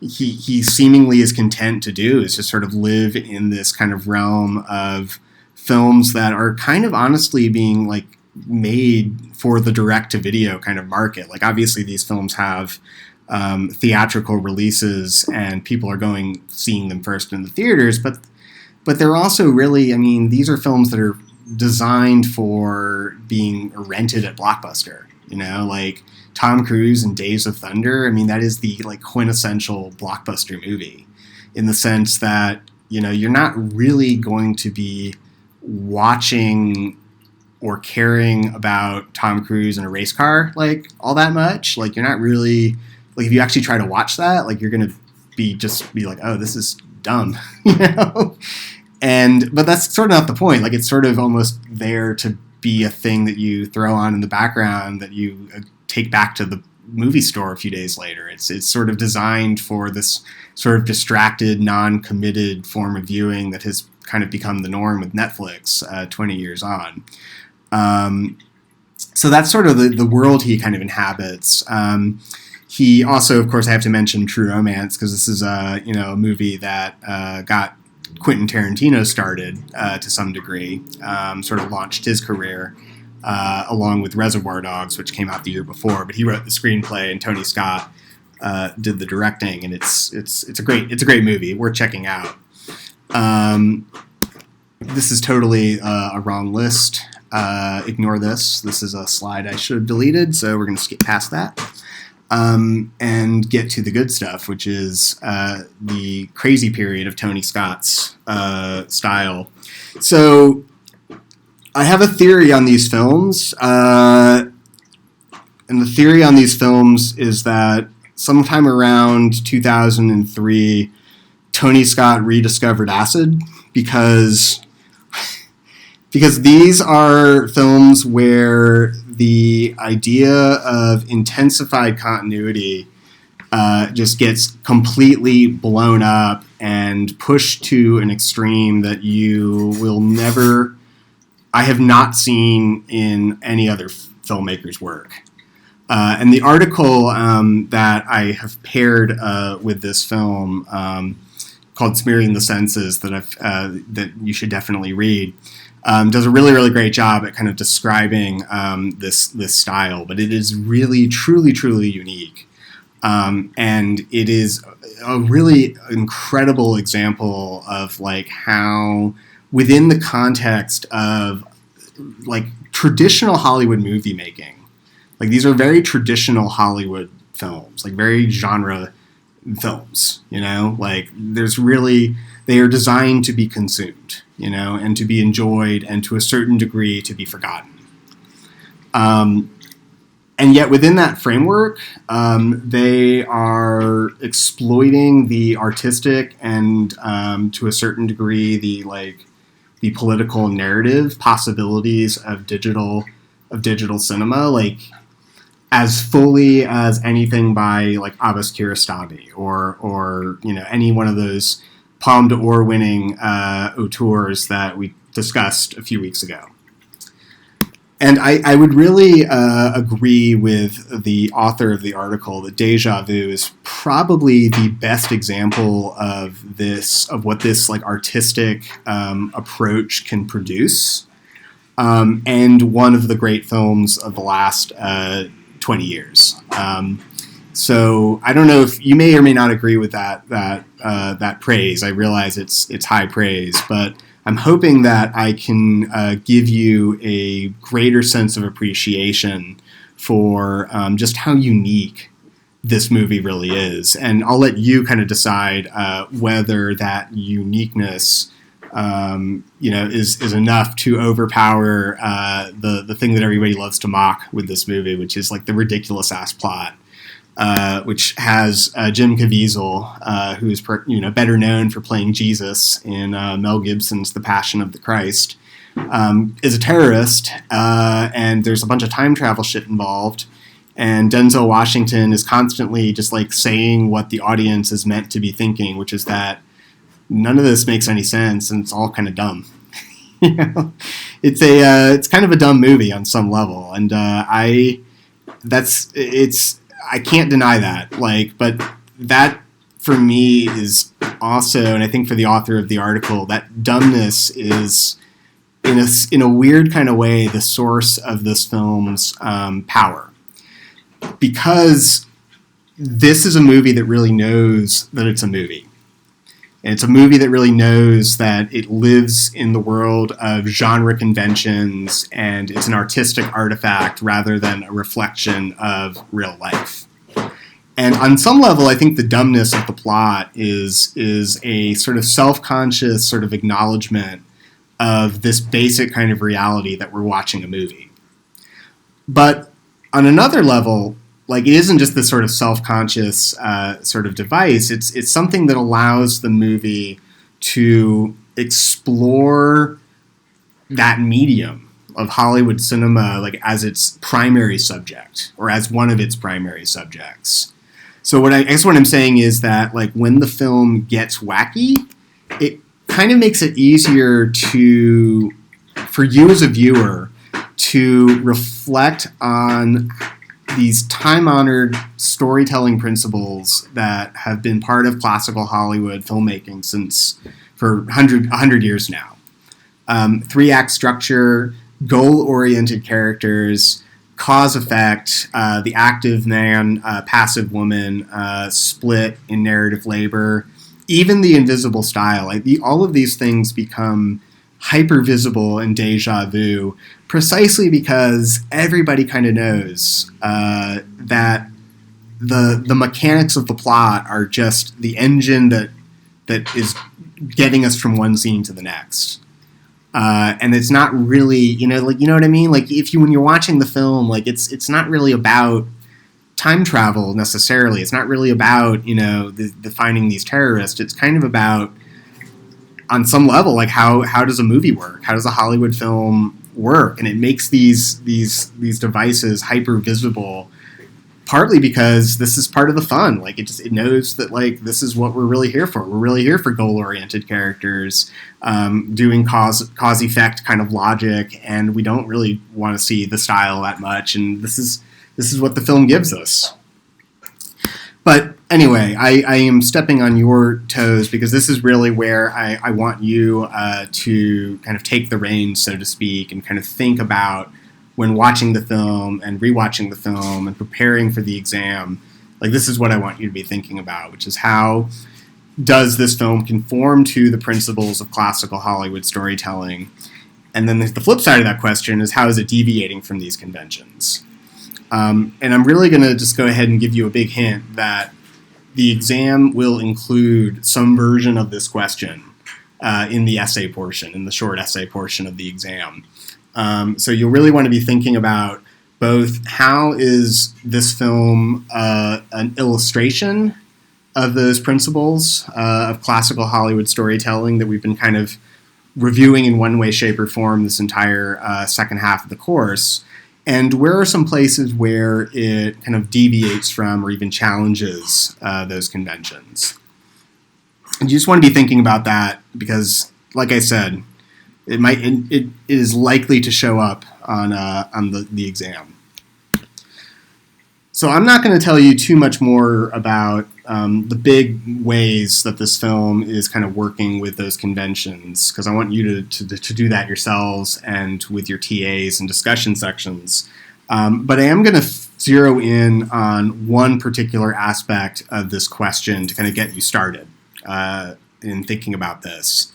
he seemingly is content to do, is just sort of live in this kind of realm of films that are kind of honestly being like made for the direct-to-video kind of market. Like obviously these films have theatrical releases and people are seeing them first in the theaters, but they're also really, I mean, these are films that are designed for being rented at Blockbuster. You know, like Tom Cruise in Days of Thunder. I mean, that is the like quintessential blockbuster movie, in the sense that, you know, you're not really going to be watching or caring about Tom Cruise in a race car like all that much. Like, you're not really, like, if you actually try to watch that, like, you're gonna be like, oh, this is dumb, you know. But that's sort of not the point. Like, it's sort of almost there to be a thing that you throw on in the background that you take back to the movie store a few days later. It's sort of designed for this sort of distracted, non-committed form of viewing that has kind of become the norm with Netflix 20 years on. So that's sort of the world he kind of inhabits. He also, of course, I have to mention True Romance, because this is a movie that got Quentin Tarantino started to some degree, sort of launched his career, along with Reservoir Dogs, which came out the year before. But he wrote the screenplay, and Tony Scott did the directing, and it's a great movie, worth checking out. This is totally a wrong list. Ignore this. This is a slide I should have deleted, so we're going to skip past that. And get to the good stuff, which is the crazy period of Tony Scott's style. So I have a theory on these films, and the theory on these films is that sometime around 2003, Tony Scott rediscovered acid, because these are films where the idea of intensified continuity just gets completely blown up and pushed to an extreme that I have not seen in any other filmmaker's work. And the article that I have paired with this film, called "Smearing the Senses," that you should definitely read, does a really, really great job at kind of describing this style. But it is really, truly, truly unique. And it is a really incredible example of like how, within the context of like traditional Hollywood movie making, like these are very traditional Hollywood films, like very genre films, you know, like they are designed to be consumed, you know, and to be enjoyed, and to a certain degree to be forgotten. And yet within that framework, they are exploiting the artistic and, to a certain degree, the political narrative possibilities of digital cinema, like as fully as anything by like Abbas Kiarostami or you know, any one of those Palme d'Or winning auteurs that we discussed a few weeks ago. And I would really agree with the author of the article that Deja Vu is probably the best example of what this like artistic approach can produce, and one of the great films of the last 20 years. So I don't know if you may or may not agree with that praise. I realize it's high praise, but I'm hoping that I can give you a greater sense of appreciation for just how unique this movie really is. And I'll let you kind of decide whether that uniqueness is enough to overpower the thing that everybody loves to mock with this movie, which is like the ridiculous ass plot. Which has Jim Caviezel, who is better known for playing Jesus in Mel Gibson's The Passion of the Christ, is a terrorist, and there's a bunch of time travel shit involved, and Denzel Washington is constantly just like saying what the audience is meant to be thinking, which is that none of this makes any sense and it's all kind of dumb. You know? It's kind of a dumb movie on some level, and I can't deny that, but that for me is also, and I think for the author of the article, that dumbness is in a weird kind of way the source of this film's power, because this is a movie that really knows that it's a movie. And it's a movie that really knows that it lives in the world of genre conventions, and it's an artistic artifact rather than a reflection of real life. And on some level, I think the dumbness of the plot is a sort of self-conscious sort of acknowledgement of this basic kind of reality that we're watching a movie. But on another level, like, it isn't just this sort of self-conscious sort of device. It's something that allows the movie to explore that medium of Hollywood cinema, like, as its primary subject, or as one of its primary subjects. So I guess what I'm saying is that, like, when the film gets wacky, it kind of makes it easier for you as a viewer to reflect on these time-honored storytelling principles that have been part of classical Hollywood filmmaking for 100 years now. 3-act structure, goal-oriented characters, cause-effect, the active man, passive woman, split in narrative labor, even the invisible style. Like, all of these things become hyper-visible in Deja Vu precisely because everybody kind of knows that the mechanics of the plot are just the engine that is getting us from one scene to the next. And it's not really, you know what I mean? Like, when you're watching the film, like, it's not really about time travel necessarily. It's not really about, the finding these terrorists. It's kind of about, on some level, like, how does a movie work? How does a Hollywood film work? And it makes these devices hyper visible, partly because this is part of the fun. Like, it knows that, like, this is what we're really here for. We're really here for goal-oriented characters, doing cause-effect kind of logic, and we don't really want to see the style that much, and this is what the film gives us. But anyway, I am stepping on your toes because this is really where I want you to kind of take the reins, so to speak, and kind of think about, when watching the film and rewatching the film and preparing for the exam, like, this is what I want you to be thinking about, which is, how does this film conform to the principles of classical Hollywood storytelling? And then the flip side of that question is, how is it deviating from these conventions? And I'm really going to just go ahead and give you a big hint that the exam will include some version of this question in the essay portion, in the short essay portion of the exam. So you'll really want to be thinking about both, how is this film an illustration of those principles of classical Hollywood storytelling that we've been kind of reviewing in one way, shape, or form this entire second half of the course, and where are some places where it kind of deviates from or even challenges those conventions. And you just want to be thinking about that because, like I said, it is likely to show up on the exam. So I'm not going to tell you too much more about the big ways that this film is kind of working with those conventions, because I want you to do that yourselves and with your TAs and discussion sections. But I am going to zero in on one particular aspect of this question to kind of get you started in thinking about this.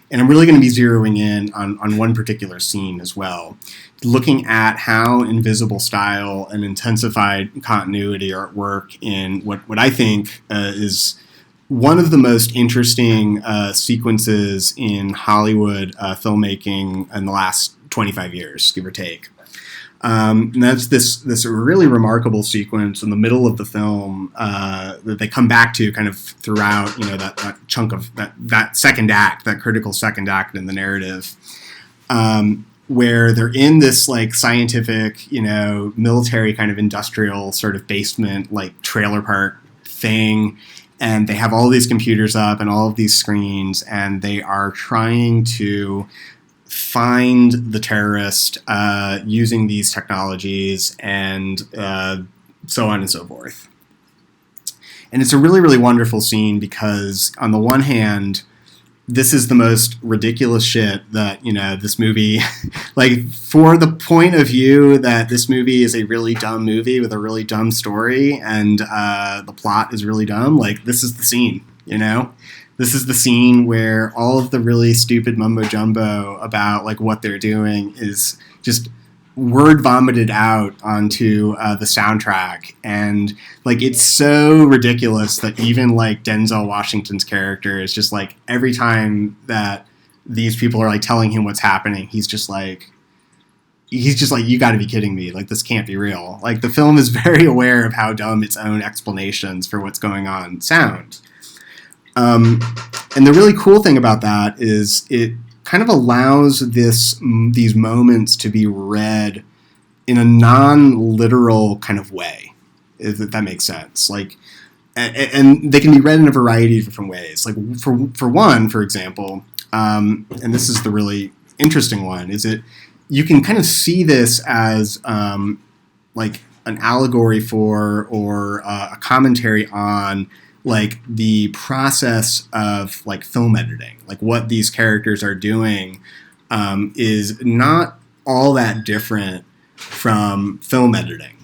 And I'm really going to be zeroing in on one particular scene as well, looking at how invisible style and intensified continuity are at work in what I think is one of the most interesting sequences in Hollywood filmmaking in the last 25 years, give or take. And that's this really remarkable sequence in the middle of the film that they come back to kind of throughout, that chunk of that second act, that critical second act in the narrative, where they're in this, like, scientific, military kind of industrial sort of basement, like, trailer park thing, and they have all these computers up and all of these screens, and they are trying to find the terrorist using these technologies and so on and so forth. And it's a really, really wonderful scene because, on the one hand, this is the most ridiculous shit that, this movie, like, for the point of view that this movie is a really dumb movie with a really dumb story and the plot is really dumb, like, this is the scene, This is the scene where all of the really stupid mumbo jumbo about like what they're doing is just word vomited out onto the soundtrack, and like it's so ridiculous that even like Denzel Washington's character is just like every time that these people are like telling him what's happening, he's just like you got to be kidding me, like this can't be real. Like the film is very aware of how dumb its own explanations for what's going on sound. And the really cool thing about that is it kind of allows these moments to be read in a non-literal kind of way, if that makes sense. Like, and they can be read in a variety of different ways. Like for one, for example, and this is the really interesting one, is it you can kind of see this as like an allegory for or a commentary on like the process of like film editing, like what these characters are doing is not all that different from film editing.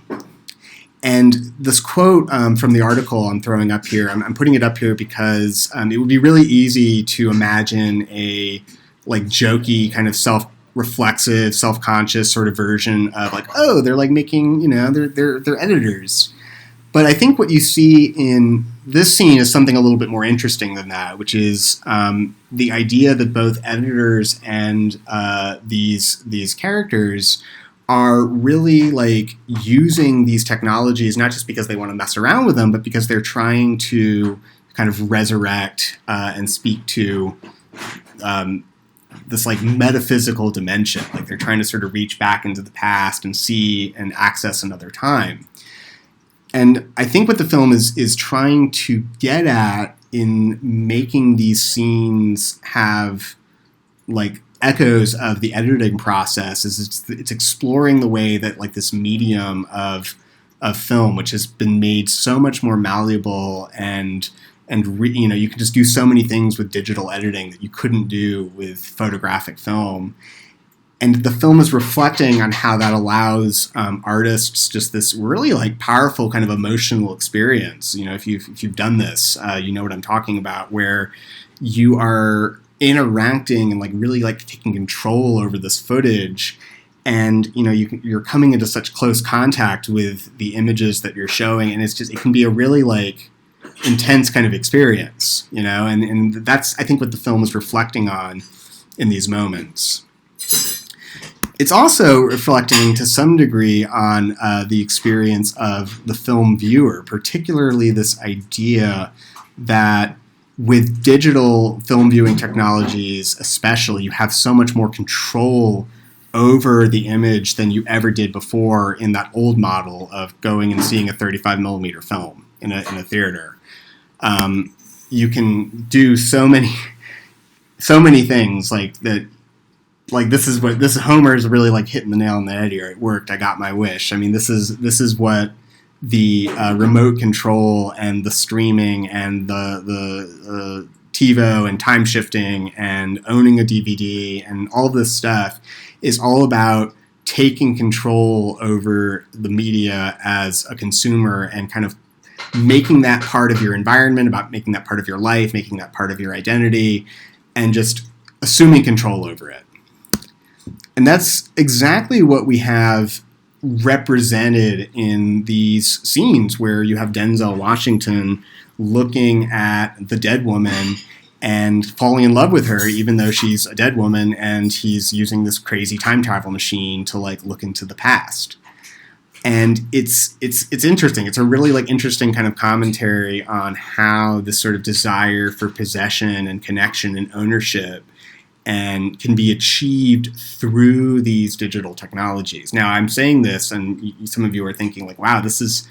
And this quote from the article I'm throwing up here, I'm putting it up here because it would be really easy to imagine a like jokey kind of self-reflexive, self-conscious sort of version of like, oh, they're like making, they're editors. But I think what you see in this scene is something a little bit more interesting than that, which is the idea that both editors and these characters are really like using these technologies not just because they want to mess around with them, but because they're trying to kind of resurrect and speak to this like metaphysical dimension. Like they're trying to sort of reach back into the past and see and access another time. And I think what the film is trying to get at in making these scenes have like echoes of the editing process is it's exploring the way that like this medium of film, which has been made so much more malleable and you can just do so many things with digital editing that you couldn't do with photographic film. And the film is reflecting on how that allows artists just this really like powerful kind of emotional experience. If you've done this, you know what I'm talking about, where you are interacting and like really like taking control over this footage, and you're coming into such close contact with the images that you're showing, and it can be a really like intense kind of experience, and that's I think what the film is reflecting on in these moments. It's also reflecting to some degree on the experience of the film viewer, particularly this idea that with digital film viewing technologies especially, you have so much more control over the image than you ever did before in that old model of going and seeing a 35 millimeter film in a theater. You can do so many things like that. Like this is Homer's really like hitting the nail on the head here. It worked. I got my wish. I mean, this is what the remote control and the streaming and the TiVo and time shifting and owning a DVD and all this stuff is all about taking control over the media as a consumer and kind of making that part of your environment, about making that part of your life, making that part of your identity, and just assuming control over it. And that's exactly what we have represented in these scenes where you have Denzel Washington looking at the dead woman and falling in love with her, even though she's a dead woman, and he's using this crazy time travel machine to like look into the past. And it's interesting. It's a really like interesting kind of commentary on how this sort of desire for possession and connection and ownership and can be achieved through these digital technologies. Now, I'm saying this, and some of you are thinking, like, wow, this is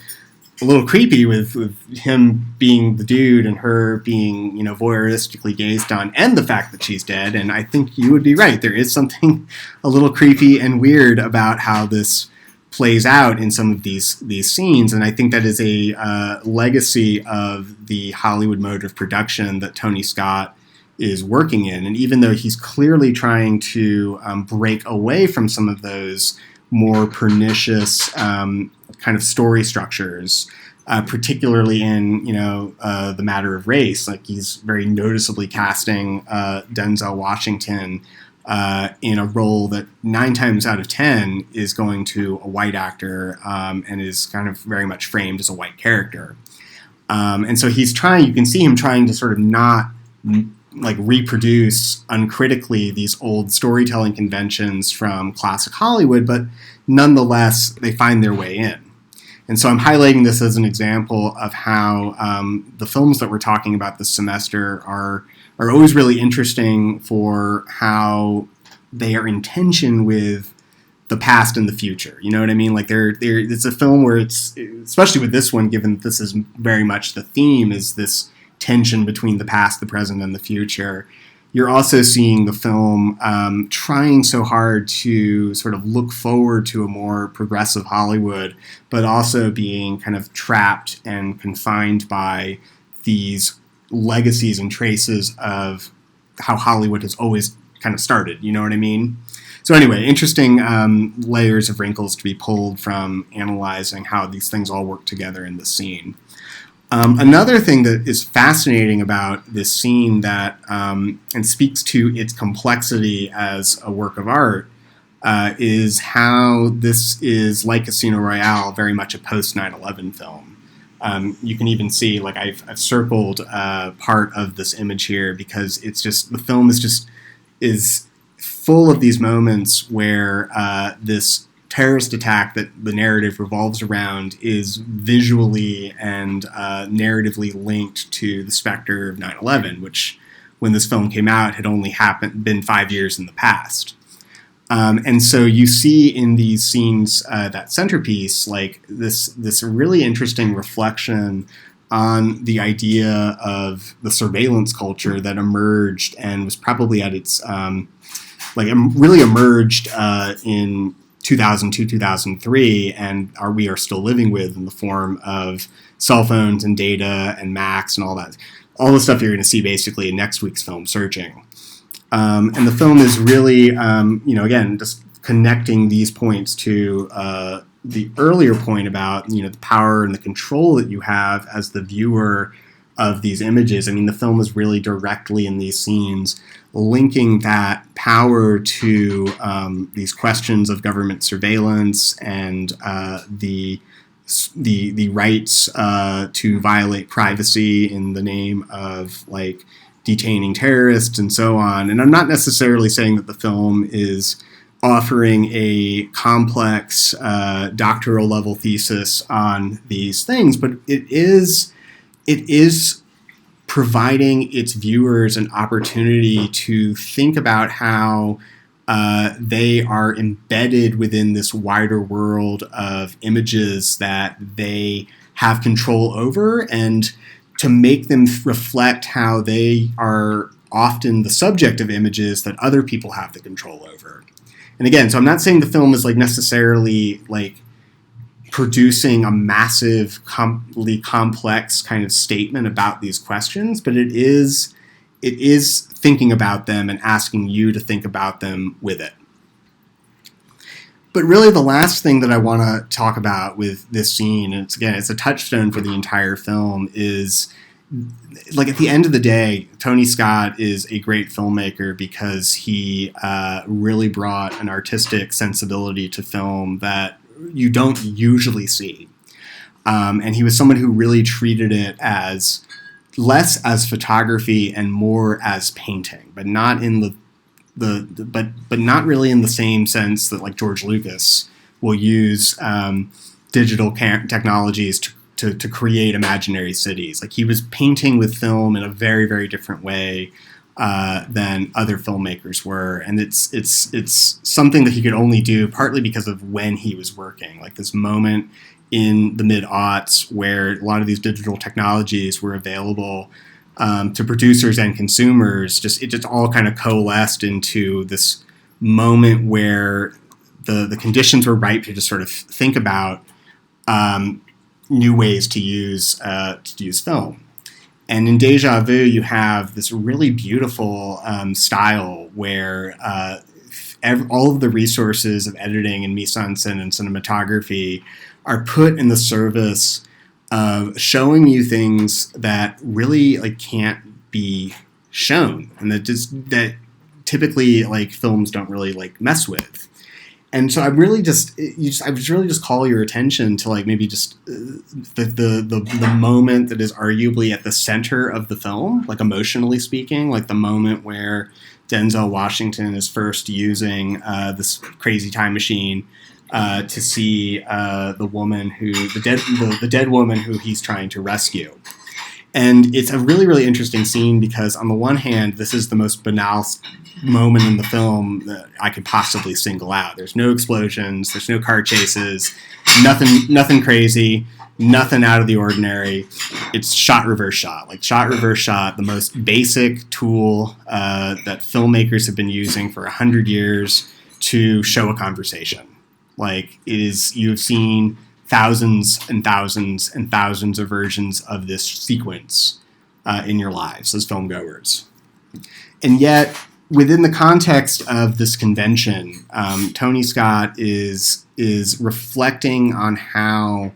a little creepy with him being the dude and her being, voyeuristically gazed on, and the fact that she's dead. And I think you would be right. There is something a little creepy and weird about how this plays out in some of these scenes. And I think that is a legacy of the Hollywood mode of production that Tony Scott is working in. And even though he's clearly trying to break away from some of those more pernicious kind of story structures, particularly in the matter of race. Like he's very noticeably casting Denzel Washington in a role that 9 times out of 10 is going to a white actor and is kind of very much framed as a white character. And so he's trying. You can see him trying to sort of not like reproduce uncritically these old storytelling conventions from classic Hollywood, but nonetheless they find their way in. And so I'm highlighting this as an example of how the films that we're talking about this semester are always really interesting for how they are in tension with the past and the future. You know what I mean? Like it's a film where it's, especially with this one, given that this is very much the theme, is this tension between the past, the present, and the future. You're also seeing the film trying so hard to sort of look forward to a more progressive Hollywood, but also being kind of trapped and confined by these legacies and traces of how Hollywood has always kind of started. You know what I mean? So anyway, interesting layers of wrinkles to be pulled from analyzing how these things all work together in the scene. Another thing that is fascinating about this scene that and speaks to its complexity as a work of art is how this is, like Casino Royale, very much a post 9/11 film. You can even see, like I've circled part of this image here because it's just, the film is full of these moments where this terrorist attack that the narrative revolves around is visually and narratively linked to the specter of 9/11, which, when this film came out, had only been 5 years in the past. And so you see in these scenes, that centerpiece, like this really interesting reflection on the idea of the surveillance culture that emerged and was probably at its really emerged in 2002, 2003, and we are still living with in the form of cell phones and data and Macs and all that. All the stuff you're going to see basically in next week's film, Searching. And the film is really, again, just connecting these points to the earlier point about, the power and the control that you have as the viewer of these images. I mean, the film is really directly in these scenes linking that power to these questions of government surveillance and the rights to violate privacy in the name of like detaining terrorists and so on. And I'm not necessarily saying that the film is offering a complex doctoral level thesis on these things, but it is providing its viewers an opportunity to think about how they are embedded within this wider world of images that they have control over, and to make them reflect how they are often the subject of images that other people have the control over. And again, so I'm not saying the film is like necessarily like producing a massive, complex kind of statement about these questions, but it is thinking about them and asking you to think about them with it. But really the last thing that I want to talk about with this scene, and it's a touchstone for the entire film, is like at the end of the day, Tony Scott is a great filmmaker because he really brought an artistic sensibility to film that you don't usually see. And he was someone who really treated it as less as photography and more as painting, but not in but not really in the same sense that like George Lucas will use digital technologies to create imaginary cities. Like he was painting with film in a very, very different way than other filmmakers were, and it's something that he could only do partly because of when he was working. Like this moment in the mid-aughts where a lot of these digital technologies were available to producers and consumers, it just all kind of coalesced into this moment where the conditions were ripe to just sort of think about new ways to use film. And in Deja Vu, you have this really beautiful style where all of the resources of editing and mise en scène and cinematography are put in the service of showing you things that really like can't be shown, and that typically like films don't really like mess with. And so I really just call your attention to like maybe just the moment that is arguably at the center of the film, like emotionally speaking, like the moment where Denzel Washington is first using this crazy time machine to see the dead woman who he's trying to rescue. And it's a really, really interesting scene because on the one hand, this is the most banal moment in the film that I could possibly single out. There's no explosions, there's no car chases, nothing crazy, nothing out of the ordinary. It's shot, reverse shot, the most basic tool that filmmakers have been using for 100 years to show a conversation. Like, you've seen thousands and thousands and thousands of versions of this sequence in your lives as filmgoers. And yet, within the context of this convention, Tony Scott is reflecting on how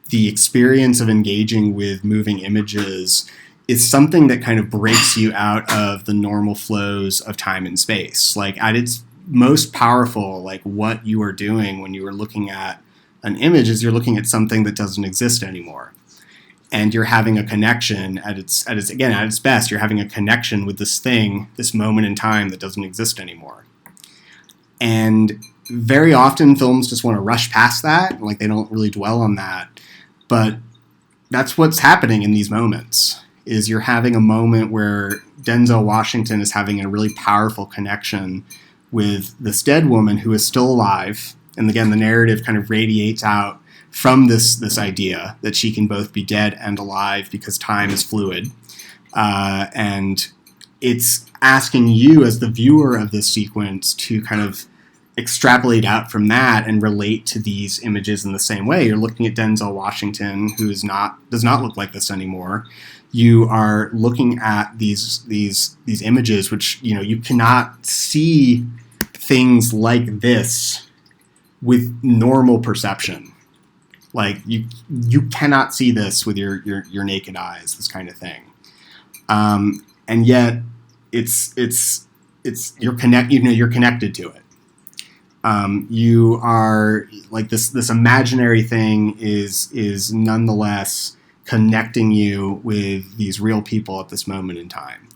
the experience of engaging with moving images is something that kind of breaks you out of the normal flows of time and space. Like, at its most powerful, like what you are doing when you are looking at an image is you're looking at something that doesn't exist anymore. And you're having a connection at its best, you're having a connection with this thing, this moment in time that doesn't exist anymore. And very often films just want to rush past that, like they don't really dwell on that. But that's what's happening in these moments, is you're having a moment where Denzel Washington is having a really powerful connection with this dead woman who is still alive. And again, the narrative kind of radiates out from this idea that she can both be dead and alive because time is fluid. And it's asking you as the viewer of this sequence to kind of extrapolate out from that and relate to these images in the same way. You're looking at Denzel Washington, who does not look like this anymore. You are looking at these images, which, you know, you cannot see things like this with normal perception. Like you cannot see this with your naked eyes, this kind of thing. And yet you're connected to it. You are like this imaginary thing is nonetheless connecting you with these real people at this moment in time.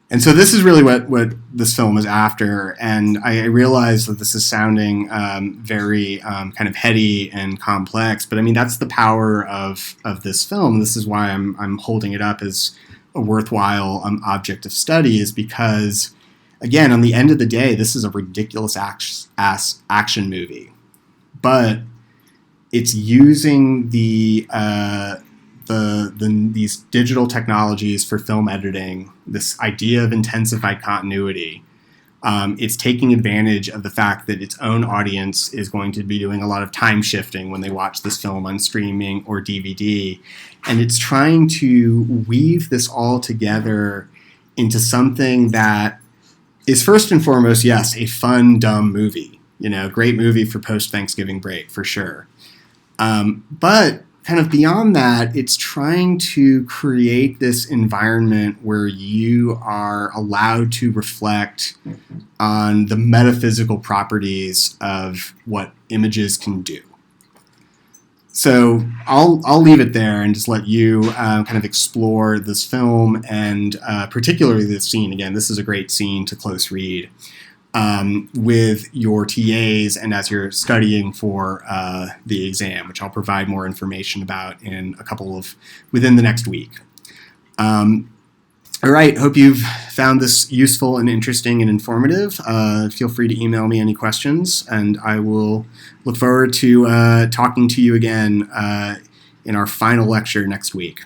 And so this is really what this film is after. And I realize that this is sounding very kind of heady and complex, but I mean, that's the power of this film. This is why I'm holding it up as a worthwhile object of study, is because, again, on the end of the day, this is a ridiculous action movie. But it's using these digital technologies for film editing, this idea of intensified continuity. It's taking advantage of the fact that its own audience is going to be doing a lot of time shifting when they watch this film on streaming or DVD. And it's trying to weave this all together into something that is first and foremost, yes, a fun, dumb movie. You know, great movie for post-Thanksgiving break, for sure. But kind of beyond that, it's trying to create this environment where you are allowed to reflect on the metaphysical properties of what images can do. So I'll leave it there and just let you kind of explore this film, and particularly this scene. Again, this is a great scene to close read with your TAs and as you're studying for the exam, which I'll provide more information about within the next week. All right, hope you've found this useful and interesting and informative. Feel free to email me any questions, and I will look forward to talking to you again in our final lecture next week.